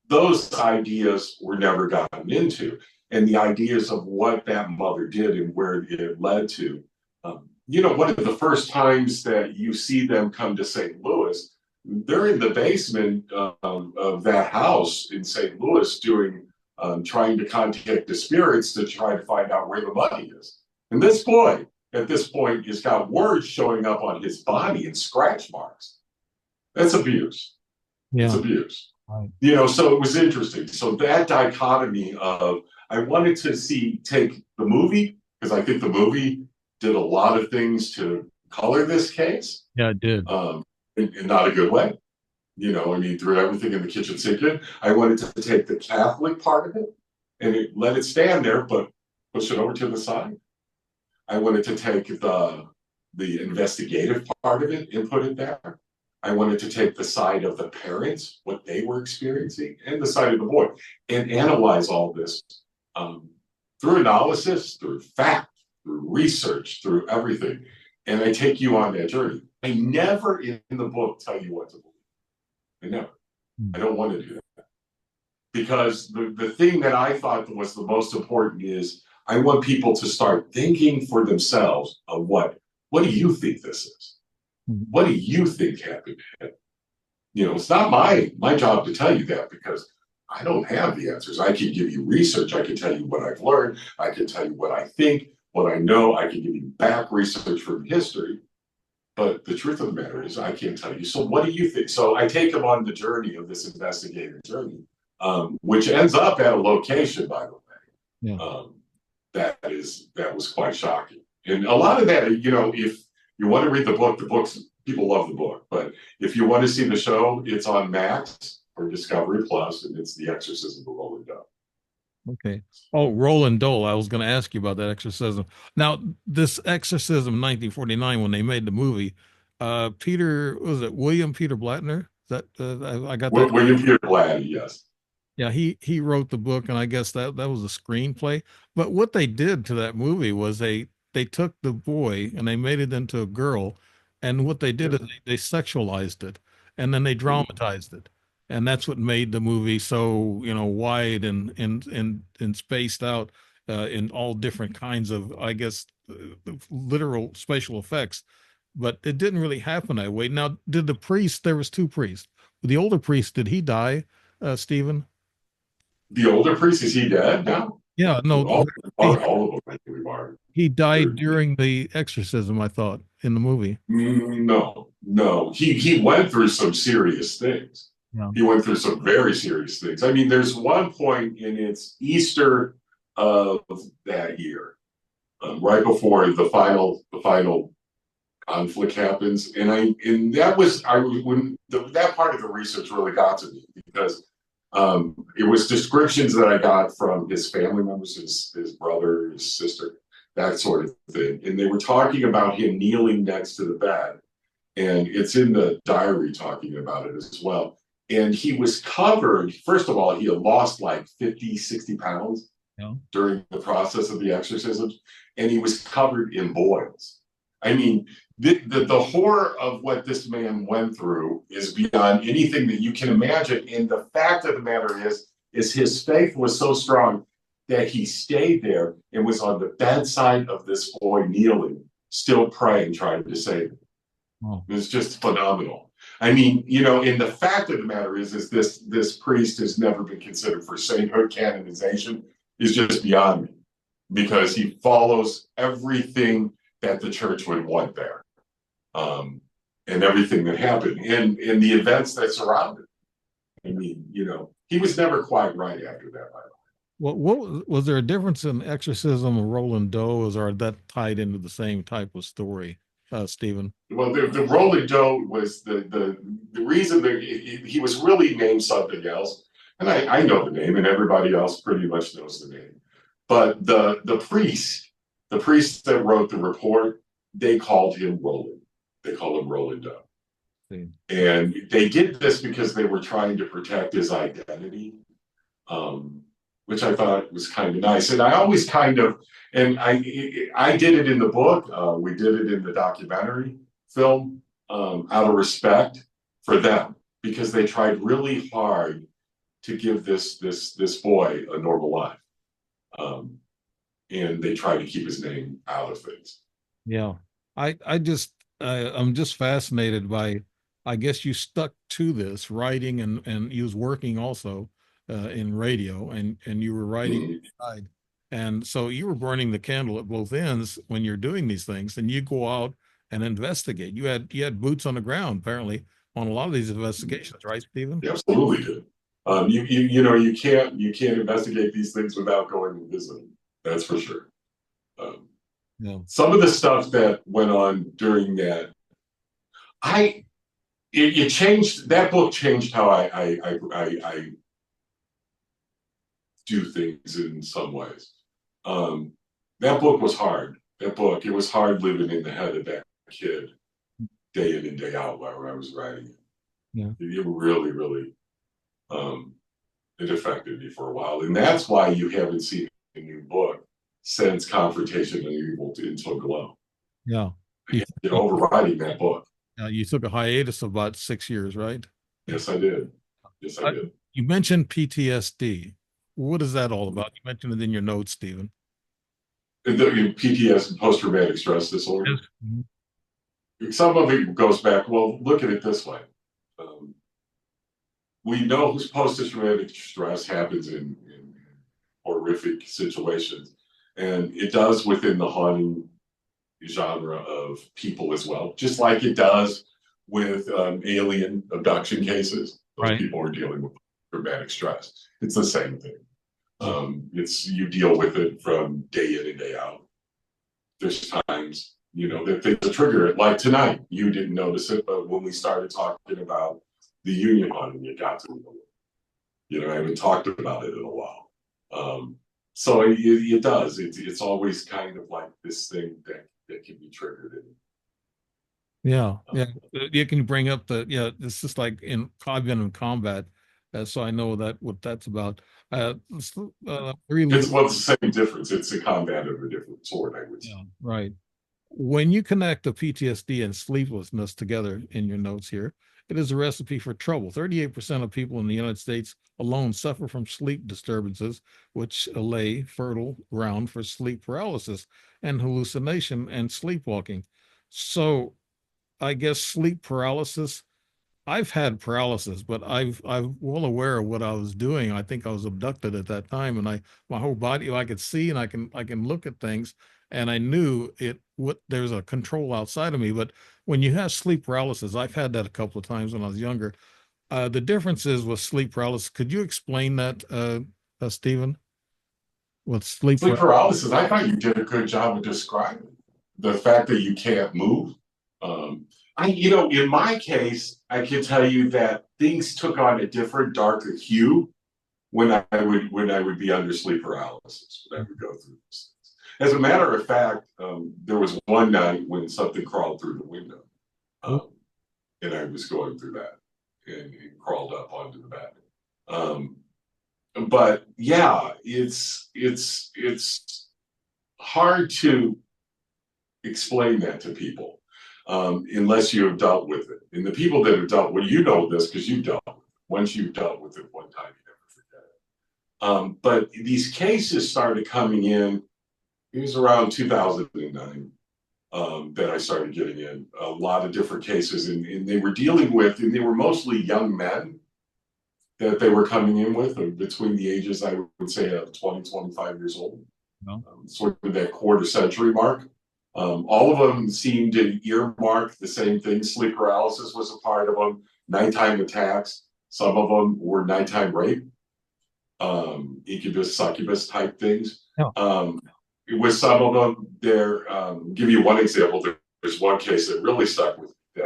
Those ideas were never gotten into. And the ideas of what that mother did and where it led to. One of the first times that you see them come to St. Louis, they're in the basement of that house in St. Louis trying to contact the spirits to try to find out where the money is. And this boy, at this point, has got words showing up on his body and scratch marks. That's abuse. It's Yeah. abuse. Right. So it was interesting. So that dichotomy of I wanted to take the movie because I think the movie did a lot of things to color this case, Yeah, it did. in not a good way. Threw everything in the kitchen sink. I wanted to take the Catholic part of it and let it stand there, but push it over to the side. I wanted to take the investigative part of it and put it there. I wanted to take the side of the parents, what they were experiencing, and the side of the boy, and analyze all this through analysis, through fact, through research, through everything. And I take you on that journey. I never in the book tell you what to believe. I never. I don't want to do that. Because the thing that I thought was the most important is I want people to start thinking for themselves of what do you think this is? What do you think happened? It's not my job to tell you that because I don't have the answers. I can give you research. I can tell you what I've learned. I can tell you what I think, what I know. I can give you back research from history. But the truth of the matter is I can't tell you. So what do you think? So I take them on the journey of this investigative journey, which ends up at a location, by the way. Yeah. That was quite shocking. And a lot of that, if you want to read the books, people love the book. But if you want to see the show, it's on Max or Discovery Plus, and it's The Exorcism of Roland Doe. Okay. Oh, Roland Dole. I was going to ask you about that exorcism. Now, this exorcism, 1949, when they made the movie, Peter, was it William Peter Blattner? Is that I got that? William Peter Blatty, yes. Yeah, he wrote the book, and I guess that was a screenplay. But what they did to that movie was they took the boy and they made it into a girl, and what they did is they sexualized it, and then they dramatized it, and that's what made the movie so wide and spaced out in all different kinds of I guess literal spatial effects. But it didn't really happen that way. Now, did the priest? There was two priests. The older priest, did he die, Stephen? The older priest, is he dead now? Yeah, no, he All of them, I believe, are. he died They're, during the exorcism, I thought, in the movie. no. He went through some serious things. Yeah. He went through some very serious things. I mean, there's one point in its Easter of that year, right before the final conflict happens, and that was that part of the research really got to me because it was descriptions that I got from his family members, his brother, his sister, that sort of thing. And they were talking about him kneeling next to the bed. And it's in the diary talking about it as well. And he was covered, first of all, he had lost like 50, 60 pounds during the process of the exorcism. And he was covered in boils. I mean, the horror of what this man went through is beyond anything that you can imagine. And the fact of the matter is his faith was so strong that he stayed there and was on the bedside of this boy kneeling, still praying, trying to save him. Oh. It's just phenomenal. I mean, and the fact of the matter is this priest has never been considered for sainthood. Canonization is just beyond me because he follows everything that the church would want there. And everything that happened and the events that surrounded him. I mean, he was never quite right after that, by the way. What was there a difference in exorcism of Roland Doe, or that tied into the same type of story, Stephen? Well, the Roland Doe was the reason that he was really named something else, and I know the name, and everybody else pretty much knows the name. But the priest that wrote the report, they called him Roland. They call him Roland Doe. See. And they did this because they were trying to protect his identity, um, which I thought was kind of nice. And I always kind of, and I did it in the book. We did it in the documentary film, out of respect for them, because they tried really hard to give this boy a normal life, um, and they tried to keep his name out of things. Yeah. I just I'm just fascinated by, I guess you stuck to this writing, and you was working also in radio, and you were writing Mhm. side. And so you were burning the candle at both ends when you're doing these things, and you go out and investigate. You had boots on the ground apparently on a lot of these investigations, right, Stephen? You absolutely did. You can't investigate these things without going and visiting. That's for sure. Um, Yeah. some of the stuff that went on during that, I it changed. That book changed how I do things in some ways. Um, that book was hard. That book, it was hard living in the head of that kid day in and day out while I was writing Yeah. it. It really, really, um, it affected me for a while, and that's why you haven't seen a new book since Confrontation and Evil until Glow. Yeah. You, You're overwriting that book. you took a hiatus of about 6 years, right? Yes, I did. Yes, I Uh, did. you mentioned PTSD. What is that all about? You mentioned it in your notes, Stephen. The PTS, post traumatic stress Yes. disorder. Mhm. Some of it goes back. Well, look at it this way. Um, we know whose post traumatic stress happens in horrific situations, and it does within the haunting genre of people as well, just like it does with alien abduction cases. Those Right. people are dealing with traumatic stress. It's the same thing. Yeah. It's you deal with it from day in and day out. There's times, that things trigger it. Like tonight, you didn't notice it, but when we started talking about the union haunting, it got to me. I haven't talked about it in a while. So it does. It's always kind of like this thing that can be triggered. Yeah. Um, Yeah. You can bring up the, yeah, it's just like I've been in combat, so I know that what that's about. Really, it's the same difference. It's a combat of a different sort, I would say. yeah, right. When you connect the PTSD and sleeplessness together in your notes here, it is a recipe for trouble. 38% of people in the United States alone suffer from sleep disturbances, which lay fertile ground for sleep paralysis and hallucination and sleepwalking. So I guess sleep paralysis, I've had paralysis, but I'm well aware of what I was doing. I think I was abducted at that time, and my whole body, I could see and I can look at things, and I knew it. What there's a control outside of me. But when you have sleep paralysis, I've had that a couple of times when I was younger. The difference is with sleep paralysis. Could you explain that, Stephen? With sleep Sleep paralysis? paralysis, I thought you did a good job of describing the fact that you can't move. Um, in my case, I can tell you that things took on a different, darker hue when I would be under sleep paralysis, when I would go through this. As a matter of fact, there was one night when something crawled through the window, um, and I was going through that, and it crawled up onto the bed. Um, but yeah, it's hard to explain that to people, unless you have dealt with it. And the people that have dealt, well, you know this because you've dealt with it. Once you've dealt with it one time, you never forget it. But these cases started coming in. It was around 2009, that I started getting in a lot of different cases, and they were dealing with, and they were mostly young men that they were coming in with, between the ages, I would say, of 20, 25 years old, No. sort of that quarter century mark. All of them seemed to earmark the same thing. Sleep paralysis was a part of them, nighttime attacks. Some of them were nighttime rape, incubus, succubus type things. No. With some of them, give you one example. There's one case that really stuck with me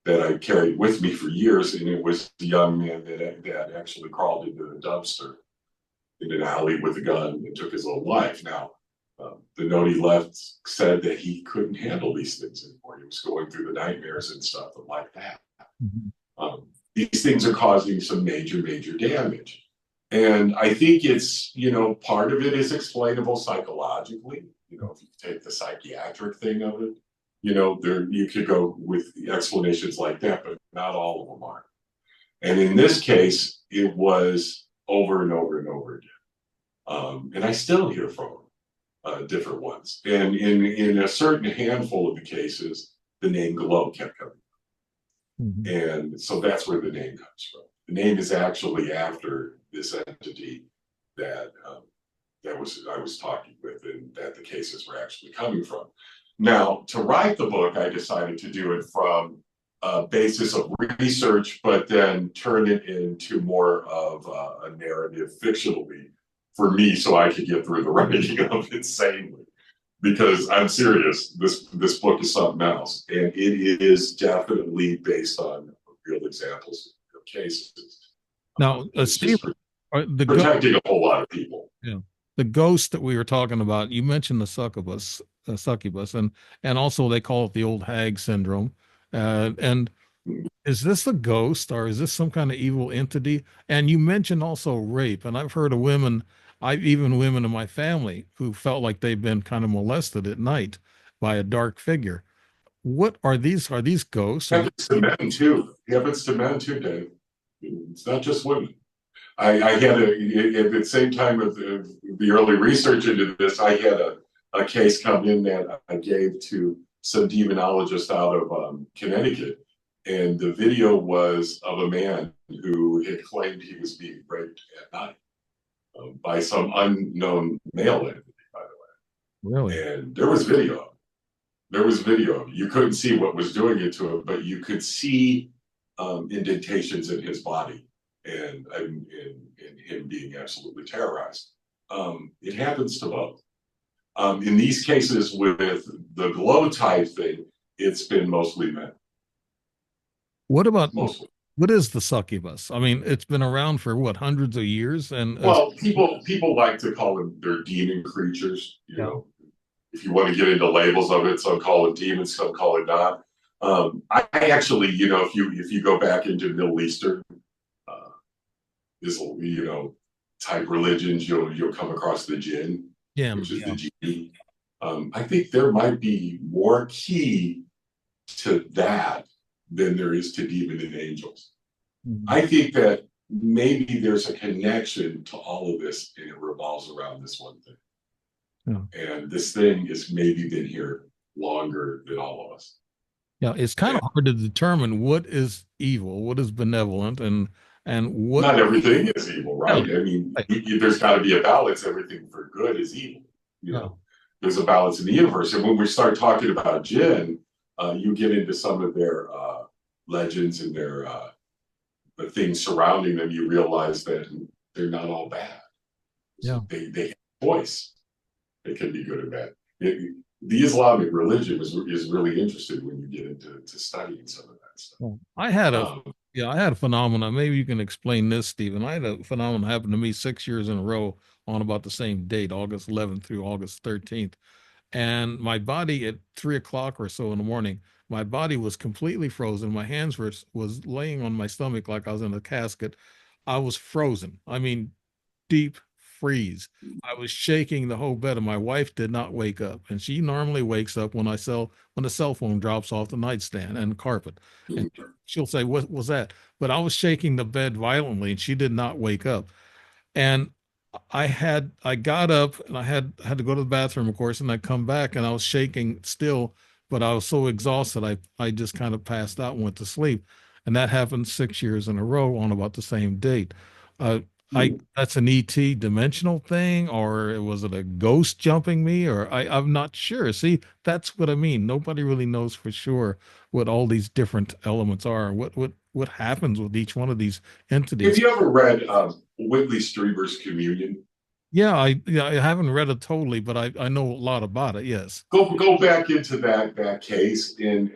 that I carried with me for years, and it was the young man that actually crawled into a dumpster in an alley with a gun and took his own life. Now, The note he left said that he couldn't handle these things anymore. He was going through the nightmares and stuff like that. Mhm. These things are causing some major, major damage. And I think it's, part of it is explainable psychologically. If you take the psychiatric thing of it, there you could go with explanations like that, but not all of them are. And in this case, it was over and over and over again. And I still hear from different ones. And in a certain handful of the cases, the name Glow kept coming. Mhm. And so that's where the name comes from. The name is actually after this entity that I was talking with, and that the cases were actually coming from. Now, to write the book, I decided to do it from a basis of research, but then turn it into more of a narrative fictionally for me, so I could get through the writing of it sanely. Because I'm serious, this book is something else, and it is definitely based on real examples of cases. Now, It's Steve, just the protecting a whole lot of people. yeah. The ghost that we were talking about, you mentioned the succubus, and also they call it the old hag syndrome. And is this a ghost or is this some kind of evil entity? And you mentioned also rape, and I've heard of women, I've even women in my family who felt like they've been kind of molested at night by a dark figure. What are these? Are these ghosts? Are It these happens to men too. It happens to men too, Dave. It's not just women. I had at the same time of the early research into this, I had a case come in that I gave to some demonologist out of Connecticut. And the video was of a man who had claimed he was being raped at night by some unknown male entity, by the really? way. And there was video. There was video. You couldn't see what was doing it to him, but you could see indentations in his body and him being absolutely terrorized. It happens to both. In these cases with the glow type thing, it's been mostly men, What about mostly. what is the succubus? I mean, it's been around for what, hundreds of years, and Well, people like to call them their demon creatures. yeah, If you want to get into labels of it, some call it demons, some call it not. I actually, if you go back into Middle Eastern, uh, is type religions, you'll come across the jinn, yeah, which is yeah. the genie. I think there might be more key to that than there is to demon and angels. Mhm. I think that maybe there's a connection to all of this, and it revolves around this one thing. Yeah. And this thing has maybe been here longer than all of us. Yeah, it's kind And of hard to determine what is evil, what is benevolent, and what. not everything is evil, Yeah, right? I mean, right. there's got to be a balance. Everything for good is evil. You Yeah, know, there's a balance in the universe. And when we start talking about jinn, you get into some of their legends and their the things surrounding them. You realize that they're not all bad. yeah. They have a choice. It can be good or bad. The Islamic religion is really interesting when you get into studying some of that stuff. Well, I had a Um, yeah, I had a phenomenon. Maybe you can explain this, Stephen. I had a phenomenon happen to me 6 years in a row on about the same date, August 11th through August 13th. And my body at 3 o'clock or so in the morning, my body was completely frozen. My hands was laying on my stomach like I was in a casket. I was frozen. I mean, deep freeze. I was shaking the whole bed, and my wife did not wake up. And she normally wakes up when the cell phone drops off the nightstand and carpet, and she'll say, "What was that?" But I was shaking the bed violently, and she did not wake up. And I got up and I had to go to the bathroom, of course, and I come back and I was shaking still, but I was so exhausted I just kind of passed out and went to sleep. And that happened 6 years in a row on about the same date. Uh, I That's an ET dimensional thing, or was it a ghost jumping me, or I'm not sure. See, that's what I mean. Nobody really knows for sure what all these different elements are, what happens with each one of these have entities. you ever read Whitley Strieber's Communion? Yeah, I haven't read it totally, but I know a lot about it. Yes. Go back into that case and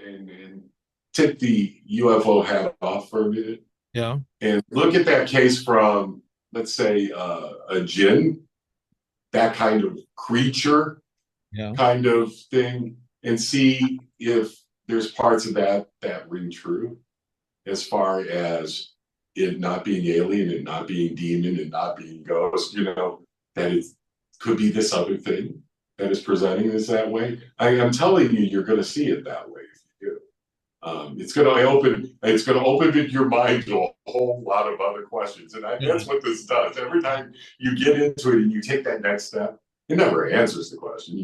take the UFO hat off for a minute Yeah. and look at that case from, let's say, a jinn, that kind of creature, Yeah. kind of thing, and see if there's parts of that ring true, as far as it not being alien and not being demon and not being ghost, that it could be this other thing that is presenting this that way. I'm telling you, you're going to see it that way if you do. It's going to open your mind to a whole lot of other questions, and Yeah. that's what this does. Every time you get into it and you take that next step, it never answers the question.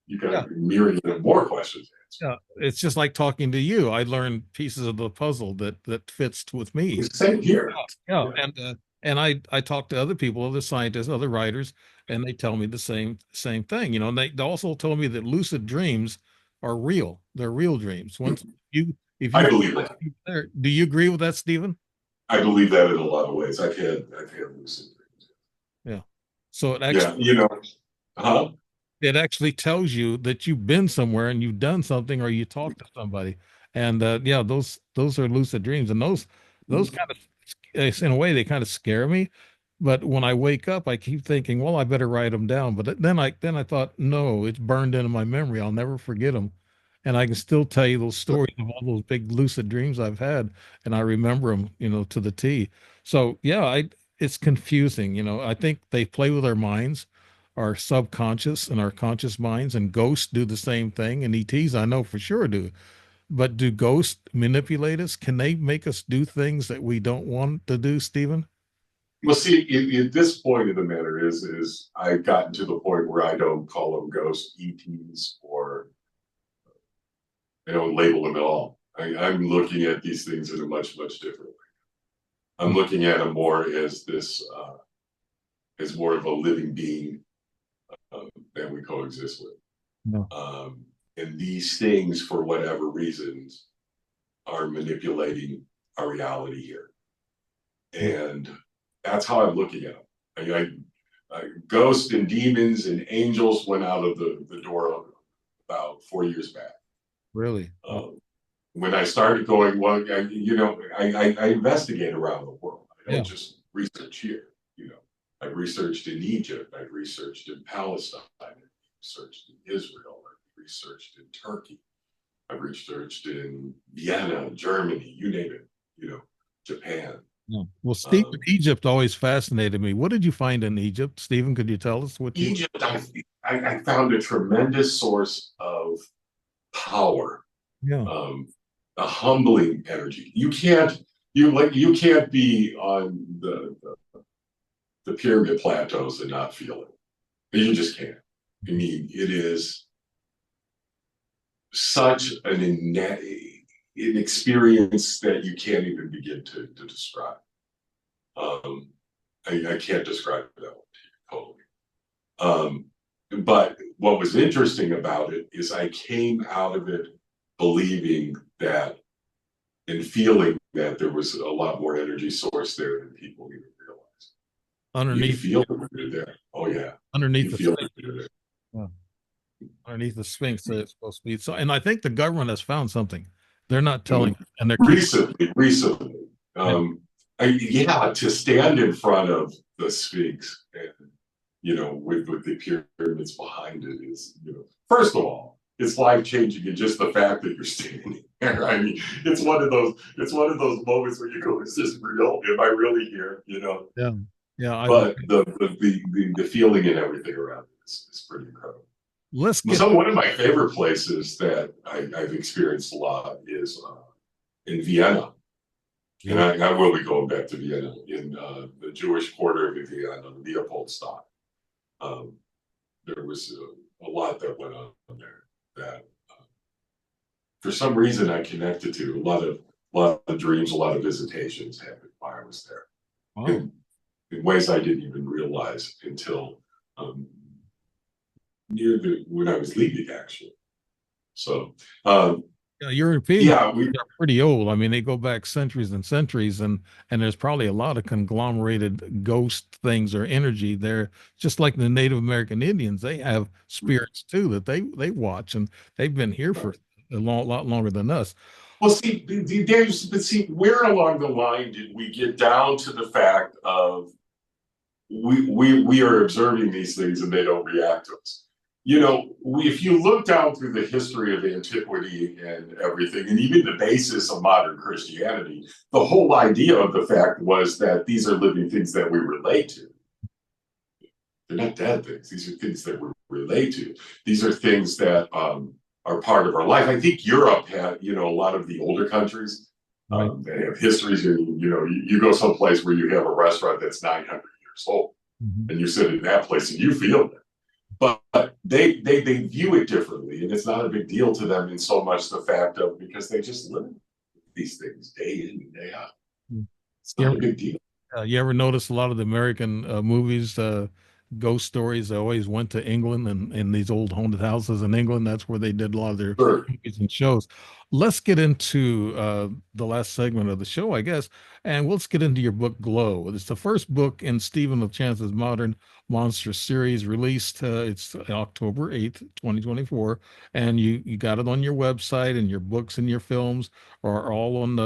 You got Yeah. a myriad of more questions answered. Yeah. It's just like talking to you. I learned pieces of the puzzle that fits with me. It's the same here. Yeah, Yeah. and I talk to other people, other scientists, other writers, and they tell me the same thing. And they also told me that lucid dreams are real. They're real dreams. Once you if you I get believe that. there, do you agree with that, Stephen? I believe that in a lot of ways. I've had lucid dreams. Yeah. So Yeah, huh? it actually tells you that you've been somewhere and you've done something or you talked to somebody. And yeah, those are lucid dreams, and those kind of in a way they kind of scare me. But when I wake up, I keep thinking, well, I better write them down. But then I thought, no, it's burned into my memory. I'll never forget them, and I can still tell you those stories of all those big lucid dreams I've had, and I remember them, to the T. So yeah, it's confusing. I think they play with our minds, our subconscious and our conscious minds, and ghosts do the same thing, and ETs I know for sure do. But do ghosts manipulate us? Can they make us do things that we don't want to do, Stephen? Well, see, at this point in the matter is I've gotten to the point where I don't call them ghost ETs, or I don't label them at all. I'm looking at these things in a much, much different way. I'm looking at them more as as more of a living being that we coexist with. No. And these things, for whatever reasons, are manipulating our reality here. And that's how I'm looking at them. Ghosts and demons and angels went out of the door about 4 years back. Really? When I started going, well, I investigate around the world. I Yeah. don't just research here. I've researched in Egypt. I've researched in Palestine. I've researched in Israel. I've researched in Turkey. I've researched in Vienna, Germany, you name it. Japan. Yeah. Well, Stephen, Um, Egypt always fascinated me. What did you find in Egypt, Stephen? Could you tell us what you? Egypt, I found a tremendous source of power, Yeah. um, a humbling energy. You can't be on the pyramid plateaus and not feel it. You just can't. I mean, it is such an experience that you can't even begin to describe. I can't describe that one to you totally. But what was interesting about it is I came out of it believing that and feeling that there was a lot more energy source there than people even realize. You Underneath, feel it there. Oh yeah, underneath you the feel Sphinx. it there. Yeah. Underneath the Sphinx, it's supposed to be. So, and I think the government has found something. They're not telling, and they're keeping. Recently, Yeah. yeah, to stand in front of the Sphinx and with the pyramids behind it is, first of all, it's life changing, and just the fact that you're standing there. I mean, it's one of those moments where you go, "Is this real? Am I really here?" Yeah. Yeah. But the feeling and everything around it is pretty incredible. Let's get. So one of my favorite places that I've experienced a lot is in Vienna. And Yeah. I will be going back to Vienna in the Jewish quarter of Vienna, Leopoldstadt. Um, there was a lot that went on there that, for some reason, I connected to. A lot of dreams, a lot of visitations happened while I was there, Wow. in ways I didn't even realize until um, when I was leaving, actually. So, Yeah, European yeah, are pretty old. I mean, they go back centuries and centuries, and there's probably a lot of conglomerated ghost things or energy there. Just like the Native American Indians, they have spirits too that they watch, and they've been here for a lot longer than us. well, see, but see, where along the line did we get down to the fact of we are observing these things and they don't react to us? if you look down through the history of antiquity and everything, and even the basis of modern Christianity, the whole idea of the fact was that these are living things that we relate to. They're not dead things. These are things that we relate to. These are things that are part of our life. I think Europe had, a lot of the older countries Right. that have histories. And, you go someplace where you have a restaurant that's 900 years old, Mhm. and you sit in that place and you feel it. But they view it differently, and it's not a big deal to them in so much the fact of because they just live these things day in and day out. Mm. It's You not ever, a big deal. you ever notice a lot of the American movies, ghost stories? They always went to England and in these old haunted houses in England. That's where they did a lot of their Sure. movies and shows. Let's get into the last segment of the show, I guess, and let's get into your book, Glow. It's the first book in Stephen LaChance's Modern Monster series, released. It's October 8th, 2024, and you got it on your website, and your books and your films are all on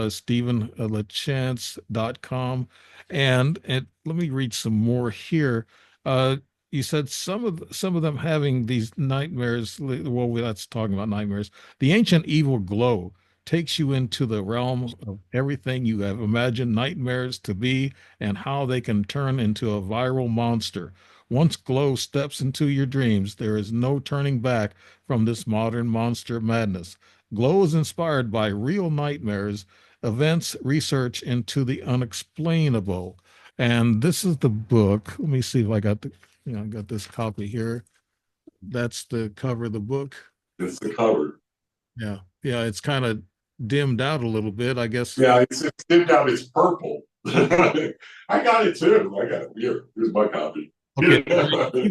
stephenlachance.com. And let me read some more here. Uh, you said some of them having these nightmares. Well, that's talking about nightmares. The ancient evil glow takes you into the realm of everything you have imagined nightmares to be and how they can turn into a viral monster. Once glow steps into your dreams, there is no turning back from this modern monster madness. Glow is inspired by real nightmares, events, research into the unexplainable. And this is the book. Let me see if I got I got this copy here. That's the cover of the book. It's the cover. Yeah. Yeah. It's kind of dimmed out a little bit, I guess. Yeah, it's dimmed out. It's purple. I got it too. I got it here. Here's my copy. Okay.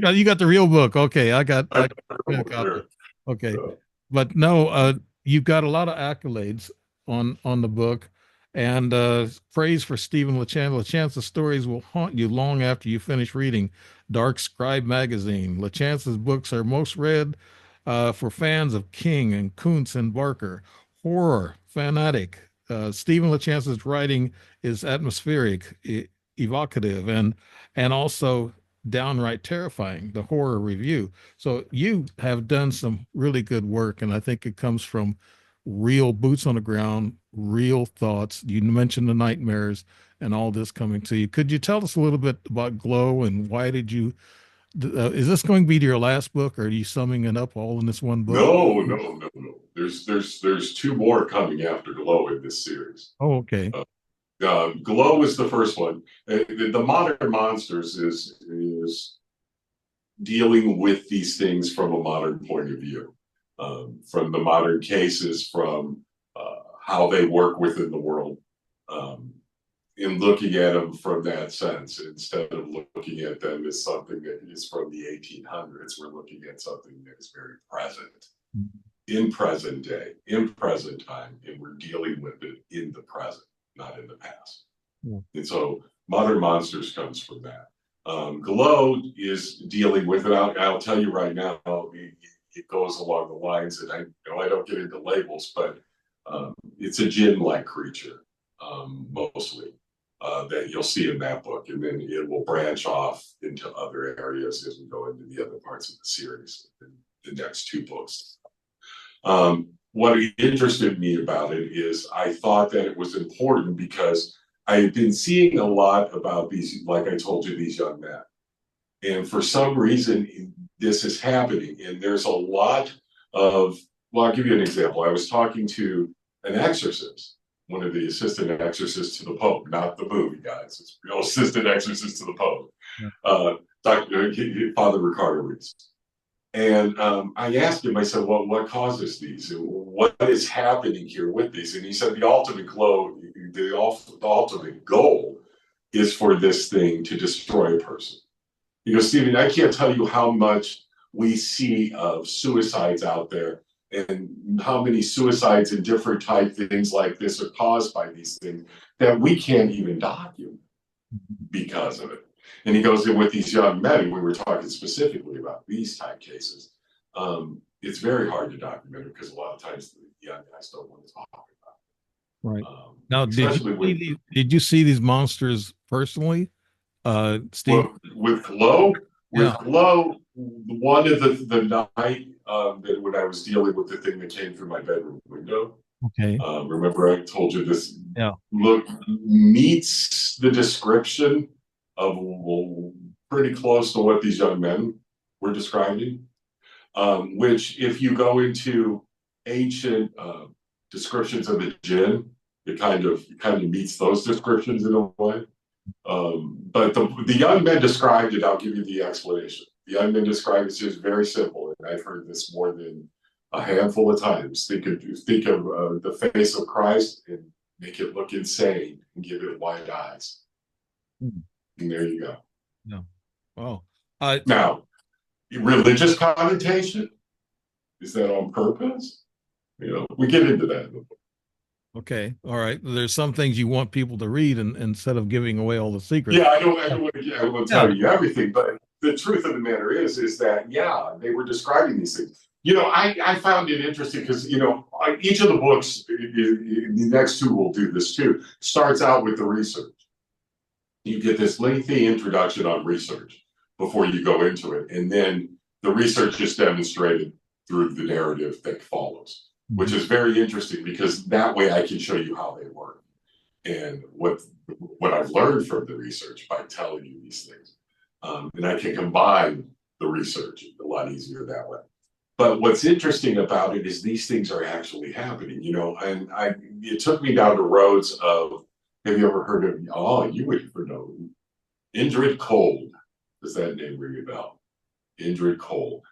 I You got the real book. Okay. I got got a it copy. here. Okay. So, But no, you've got a lot of accolades on the book, and praise for Stephen LaChance. LaChance's stories will haunt you long after you finish reading Dark Scribe magazine. LaChance's books are most read for fans of King and Kuntz and Barker. Horror fanatic. Stephen LaChance's writing is atmospheric, evocative, and also downright terrifying. The horror review. So you have done some really good work, and I think it comes from real boots on the ground, real thoughts. You mentioned the nightmares and all this coming to you. Could you tell us a little bit about Glow and why did you? Is this going to be your last book, or are you summing it up all in this one book? no. There's two more coming after Glow in this series. Oh, okay. Glow is the first one. The Modern Monsters is dealing with these things from a modern point of view, from the modern cases, from how they work within the world, um, in looking at them from that sense instead of looking at them as something that is from the 1800s. We're looking at something that is very present, in present day, in present time, and we're dealing with it in the present, not in the past. Yeah. And so Modern Monsters comes from that. Glow is dealing with it. I'll tell you right now, it goes along the lines, and I don't get into labels, but it's a jinn-like creature, mostly, that you'll see in that book. And then it will branch off into other areas as we go into the other parts of the series in the next two books. What interested me about it is I thought that it was important because I had been seeing a lot about these, like I told you, these young men. And for some reason, this is happening. And there's a lot of, well, I'll give you an example. I was talking to an exorcist, one of the assistant exorcists to the Pope, not the movie guys. It's real assistant exorcist to the Pope, Yeah. Father Ricardo Reese. And I asked him, I said, well, what causes these? What is happening here with these? And he said, the ultimate the ultimate goal is for this thing to destroy a person. He goes, Stephen, I can't tell you how much we see of suicides out there and how many suicides and different type things like this are caused by these things that we can't even document because of it. And he goes in with these young men, and we were talking specifically about these type cases. It's very hard to document it because a lot of times the young guys don't want to talk about Right. it. Now, Especially with did you see these monsters personally, Steve? with Glow. With Yeah. Glow, one of the night that when I was dealing with the thing that came through my bedroom window, Okay. remember I told you this Yeah. look meets the description of, well, pretty close to what these young men were describing. Which, if you go into ancient descriptions of the jinn, it kind of meets those descriptions in a way. But the young men described it. I'll give you the explanation. The young men described it as very simple, and I've heard this more than a handful of times. Think of the face of Christ and make it look insane and give it wide eyes. Hmm. And there you go. Yeah. Wow. Uh, Now, religious connotation, is that on purpose? We get into that in the book. okay. All right. There's some things you want people to read and instead of giving away all the secrets. Yeah, I don't want to Yeah. tell you everything, but the truth of the matter is that, yeah, they were describing these things. I found it interesting because, each of the books, the next two will do this too, starts out with the research. You get this lengthy introduction on research before you go into it. And then the research is demonstrated through the narrative that follows, which Mhm. is very interesting because that way I can show you how they work and what I've learned from the research by telling you these things. And I can combine the research a lot easier that way. But what's interesting about it is these things are actually happening, and it took me down the roads of, have you ever heard of, oh, you would know, Indrid Cold. Does that name ring a bell? Indrid Cold.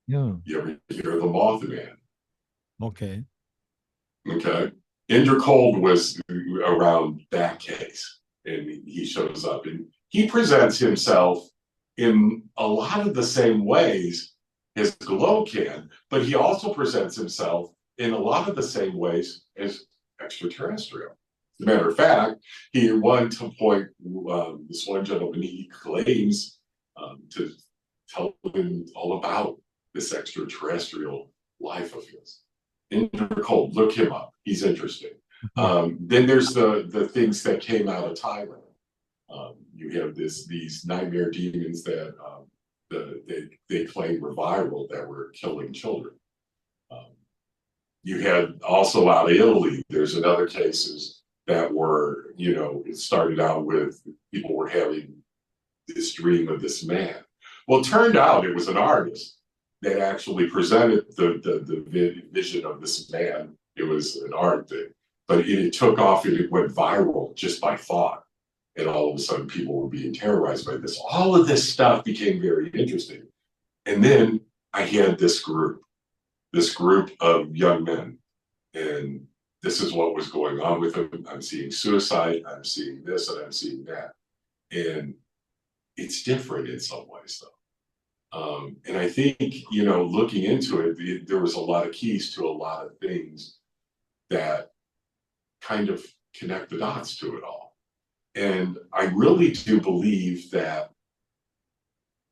Yeah. You ever hear of the Mothman? Okay. Okay. Indrid Cold was around that case, and he shows up and he presents himself in a lot of the same ways as Glow can, but he also presents himself in a lot of the same ways as extraterrestrial. As a matter of fact, he at one point, this one gentleman, he claims to tell him all about this extraterrestrial life of his. Indrid Cold, look him up. He's interesting. Okay. Then there's the things that came out of Thailand. You have these nightmare demons that they claim were viral that were killing children. Um, you had also out of Italy. There's another cases that were, it started out with people were having this dream of this man. Well, it turned out it was an artist that actually presented the vision of this man. It was an art thing, but it took off and it went viral just by thought. And all of a sudden, people were being terrorized by this. All of this stuff became very interesting. And then I had this group of young men, and this is what was going on with them. I'm seeing suicide, I'm seeing this, and I'm seeing that. And it's different in some ways, though. And I think, looking into it, there was a lot of keys to a lot of things that kind of connect the dots to it all. And I really do believe that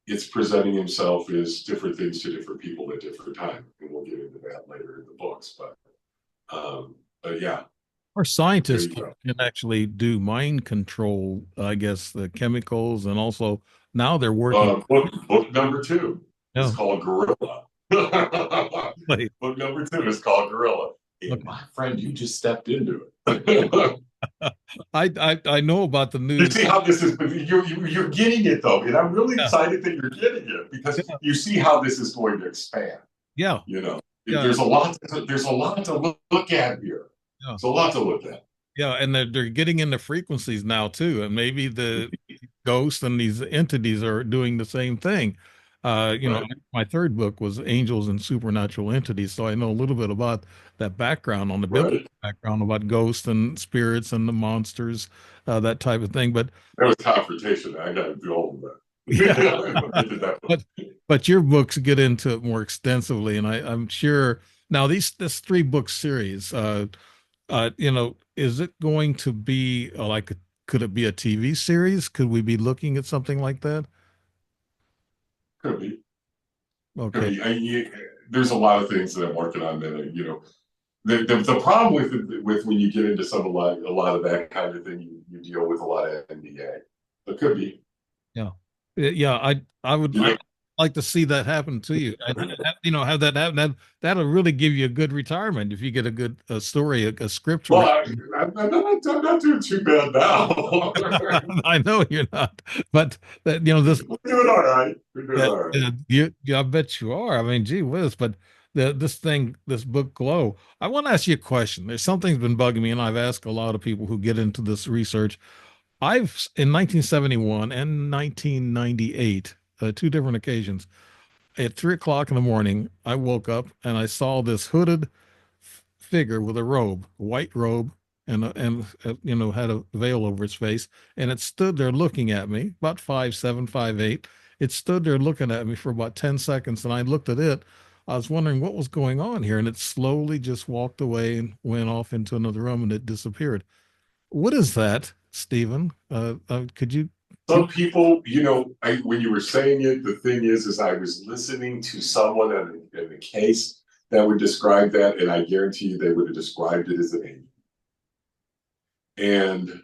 it's presenting himself as different things to different people at different times. And we'll get into that later in the books. But yeah, Our there scientists you go. can actually do mind control, I guess, the chemicals, and also now they're working. Book number two is Yeah. called Gorilla. Like, Book number two is called Gorilla. And okay. my friend, you just stepped into it. I know about the You news. see how this is, you're getting it though, and I'm really Yeah. excited that you're getting it because Yeah. you see how this is going to expand. Yeah. You know, Yeah. there's a lot to look at here. Yeah. There's a lot to look at. Yeah. And they're getting into frequencies now too. And maybe the ghosts and these entities are doing the same thing. Right, My third book was Angels and Supernatural Entities. So I know a little bit about that background on the biblical right. background about ghosts and spirits and the monsters, that type of thing. But That was confrontation. I got to do all of yeah, that. but your books get into it more extensively, and I'm sure now this three book series, is it going to be could it be a TV series? Could we be looking at something like that? Could be, could Okay. be. There's a lot of things that I'm working on that, the problem with when you get into a lot of that kind of thing, you deal with a lot of NDA. It could be. Yeah. Yeah, I would You know, like to see that happen to you. Have that happen. That'll really give you a good retirement if you get a good story, a script well, written. I'm not doing too bad now. I know you're not, but this. We're doing all right. We're doing Yeah, all right. I bet you are. I mean, gee whiz, but this book Glow. I want to ask you a question. There's something's been bugging me, and I've asked a lot of people who get into this research. I've in 1971 and 1998, two different occasions at 3 o'clock in the morning, I woke up and I saw this hooded figure with a robe, a white robe, and had a veil over its face, and it stood there looking at me, about 5'7", 5'8". It stood there looking at me for about 10 seconds, and I looked at it. I was wondering what was going on here, and it slowly just walked away and went off into another room, and it disappeared. What is that, Stephen? Could you give? Some people, when you were saying it, the thing is I was listening to someone in a case that would describe that, and I guarantee you they would have described it as an angel. And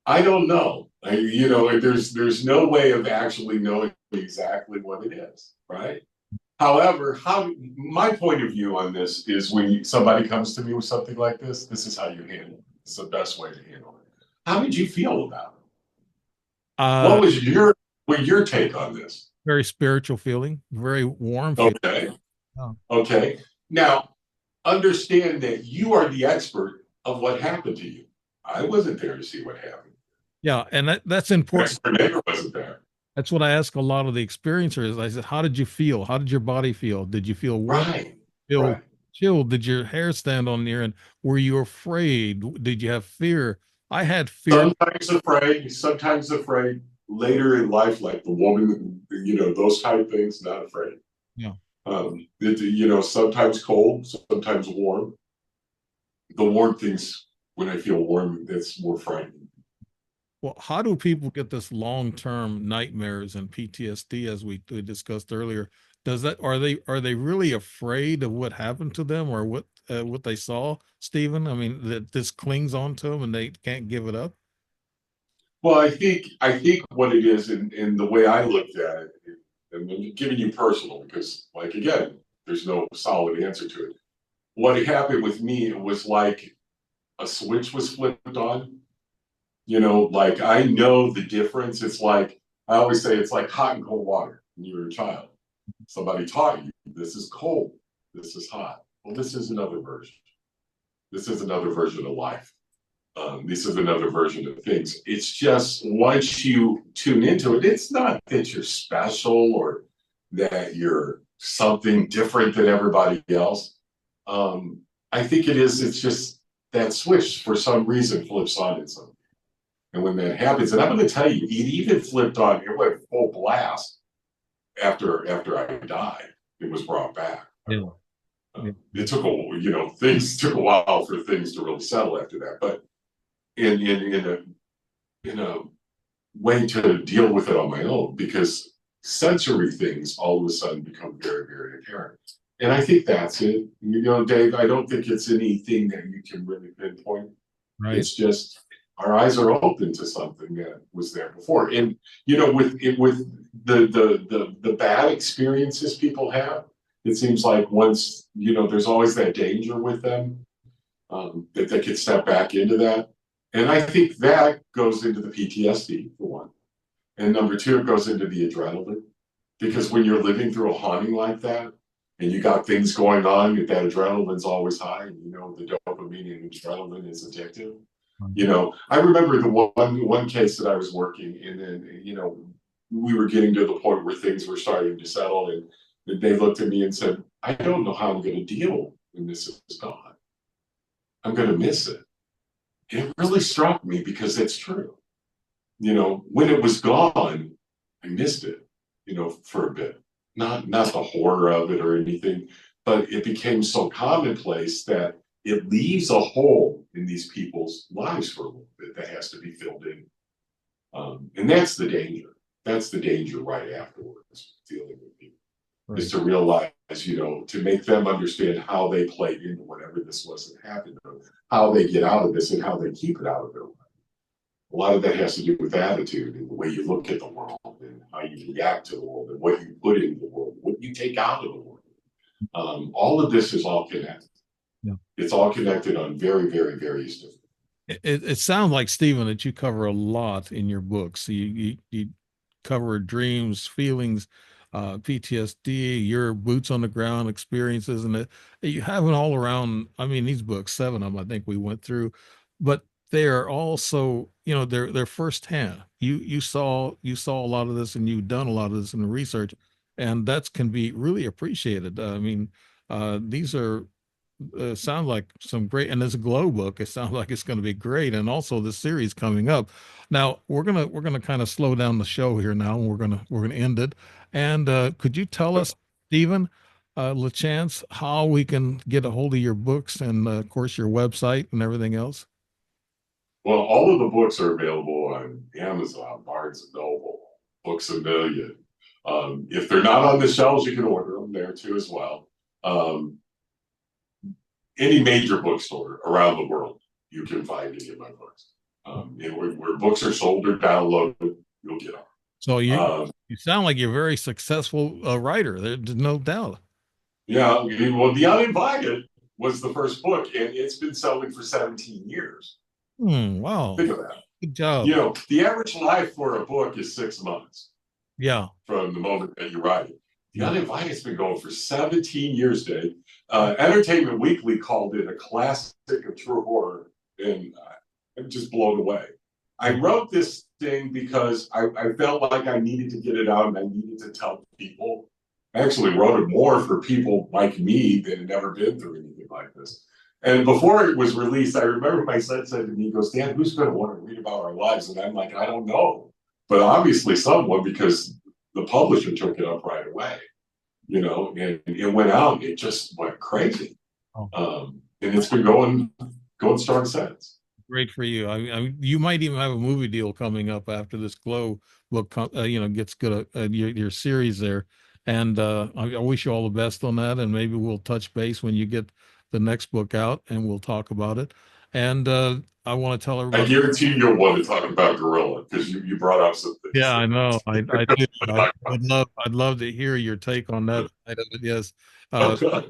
I don't know. There's no way of actually knowing exactly what it is, right? However, my point of view on this is when somebody comes to me with something like this is how you handle it. It's the best way to handle it. How did you feel about it? Uh, What was your take on this? Very spiritual feeling, very warm feeling. Okay. Oh. Okay. Now, understand that you are the expert of what happened to you. I wasn't there to see what happened. Yeah, and that's important. Next door neighbor wasn't there. That's what I ask a lot of the experiencers. I said, "How did you feel? How did your body feel? Did you feel warm? Right. Feel Right. chilled? Did your hair stand on the air? And were you afraid? Did you have fear? I had fear. Sometimes afraid. Later in life, like the woman, those type of things, not afraid. Yeah. Sometimes cold, sometimes warm. The warm things, when I feel warm, that's more frightening. Well, how do people get this long-term nightmares and PTSD as we discussed earlier? Does that are they really afraid of what happened to them or what they saw, Stephen? I mean, that this clings on to them and they can't give it up? Well, I think what it is, and the way I looked at it, and I'm giving you personal because, like again, there's no solid answer to it. What happened with me, it was like a switch was flipped on. Like I know the difference. It's like I always say, it's like hot and cold water when you were a child. Somebody taught you this is cold, this is hot. Well, this is another version. This is another version of life. This is another version of things. It's just once you tune into it, it's not that you're special or that you're something different than everybody else. I think it's just that switch for some reason flips on in some. And when that happens, and I'm going to tell you, it even flipped on, it went full blast after I died. It was brought back. Yeah. Yeah. It took things took a while for things to really settle after that. But in a way to deal with it on my own because sensory things all of a sudden become very, very apparent. And I think that's it. Dave, I don't think it's anything that you can really pinpoint. Right. It's just our eyes are open to something that was there before. And with the bad experiences people have, it seems like once there's always that danger with them that they could step back into that. And I think that goes into the PTSD for one. And number two, it goes into the adrenaline. Because when you're living through a haunting like that, and you got things going on, that adrenaline's always high, and the dopamine and adrenaline is addictive. I remember the one case that I was working, and then we were getting to the point where things were starting to settle, and they looked at me and said, "I don't know how I'm going to deal when this is gone. I'm going to miss it." It really struck me because it's true. When it was gone, I missed it, for a bit. Not the horror of it or anything, but it became so commonplace that it leaves a hole in these people's lives for a little bit that has to be filled in. And that's the danger. That's the danger right afterwards, dealing with people, Right. is to realize, to make them understand how they played into whatever this was that happened, how they get out of this and how they keep it out of their life. A lot of that has to do with attitude and the way you look at the world and how how you react to the world and what you put into the world, what you take out of the world. All of this is all connected. Yeah. It's all connected on very, very various different. It sounds like, Stephen, that you cover a lot in your books. You cover dreams, feelings, PTSD, your boots on the ground experiences, and you have it all around. I mean, these books, seven of them, I think we went through, but they are also, they're firsthand. You saw a lot of this, and you've done a lot of this in the research, and that can be really appreciated. I mean, these are sound like some great, and this glow book, it sounds like it's going to be great, and also the series coming up. Now we're gonna kind of slow down the show here now, and we're gonna end it. And could you tell us, Stephen, LaChance, how we can get a hold of your books and of course your website and everything else? Well, all of the books are available on Amazon, Barnes and Noble, Books a Million. If they're not on the shelves, you can order them there too as well. Um, any major bookstore around the world, you can find any of my books. Where books are sold or downloaded, you'll get them. So you Um, you sound like you're a very successful writer. There's no doubt. yeah, well, The Uninvited was the first book, and it's been selling for 17 years. Wow, Think of that. good job. The average life for a book is 6 months Yeah, from the moment that you write it. The yeah. Uninvited's been going for 17 years, Dave. Entertainment Weekly called it a classic of true horror, and I'm just blown away. I wrote this thing because I felt like I needed to get it out and I needed to tell people. I actually wrote it more for people like me that had never been through anything like this. And before it was released, I remember my son said to me, he goes, "Dan, who's going to want to read about our lives?" And I'm like, "I don't know. But obviously someone, because the publisher took it up right away, and it went out and it just went crazy. Oh. And it's been going strong since. Great for you. You might even have a movie deal coming up after this Glow book, gets good. Your series there, and I wish you all the best on that. And maybe we'll touch base when you get the next book out, and we'll talk about it. And I want to tell I everybody. guarantee you'll want to talk about Gorilla because you brought up some things Yeah, I know. I do. that I'd love to hear your take on that side of it. Yes. Uh,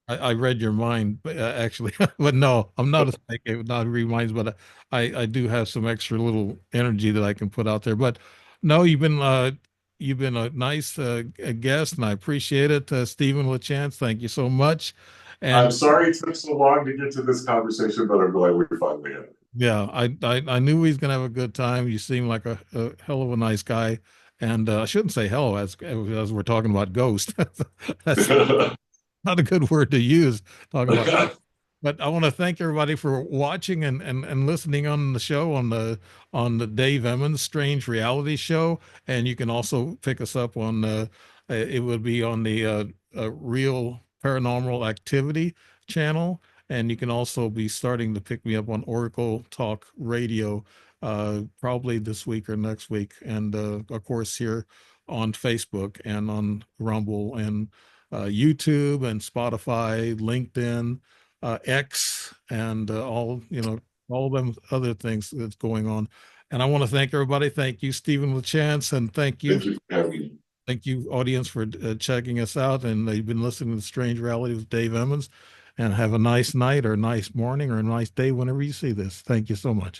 I read your mind, actually, but no, I'm not a psychic, not read minds, but I do have some extra little energy that I can put out there. But no, you've been a nice guest, and I appreciate it, Stephen LaChance. Thank you so much. I'm And sorry it took so long to get to this conversation, but I'm glad we finally had it. yeah, I knew he was gonna have a good time. You seem like a hell of a nice guy, and I shouldn't say hello as we're talking about ghost. That's not a good word to use talking about. But I want to thank everybody for watching and listening on the show on the Dave Emmons Strange Reality Show, and you can also pick us up on it would be on the Real Paranormal Activity channel, and you can also be starting to pick me up on Oracle Talk Radio probably this week or next week, and of course here on Facebook and on Rumble and YouTube and Spotify, LinkedIn, X, and all of them other things that's going on. And I want to thank everybody. Thank you, Stephen LaChance, and Thank you for having me. thank you, audience, for checking us out. And you've been listening to Strange Reality with Dave Emmons. And have a nice night, or a nice morning, or a nice day whenever you see this. Thank you so much.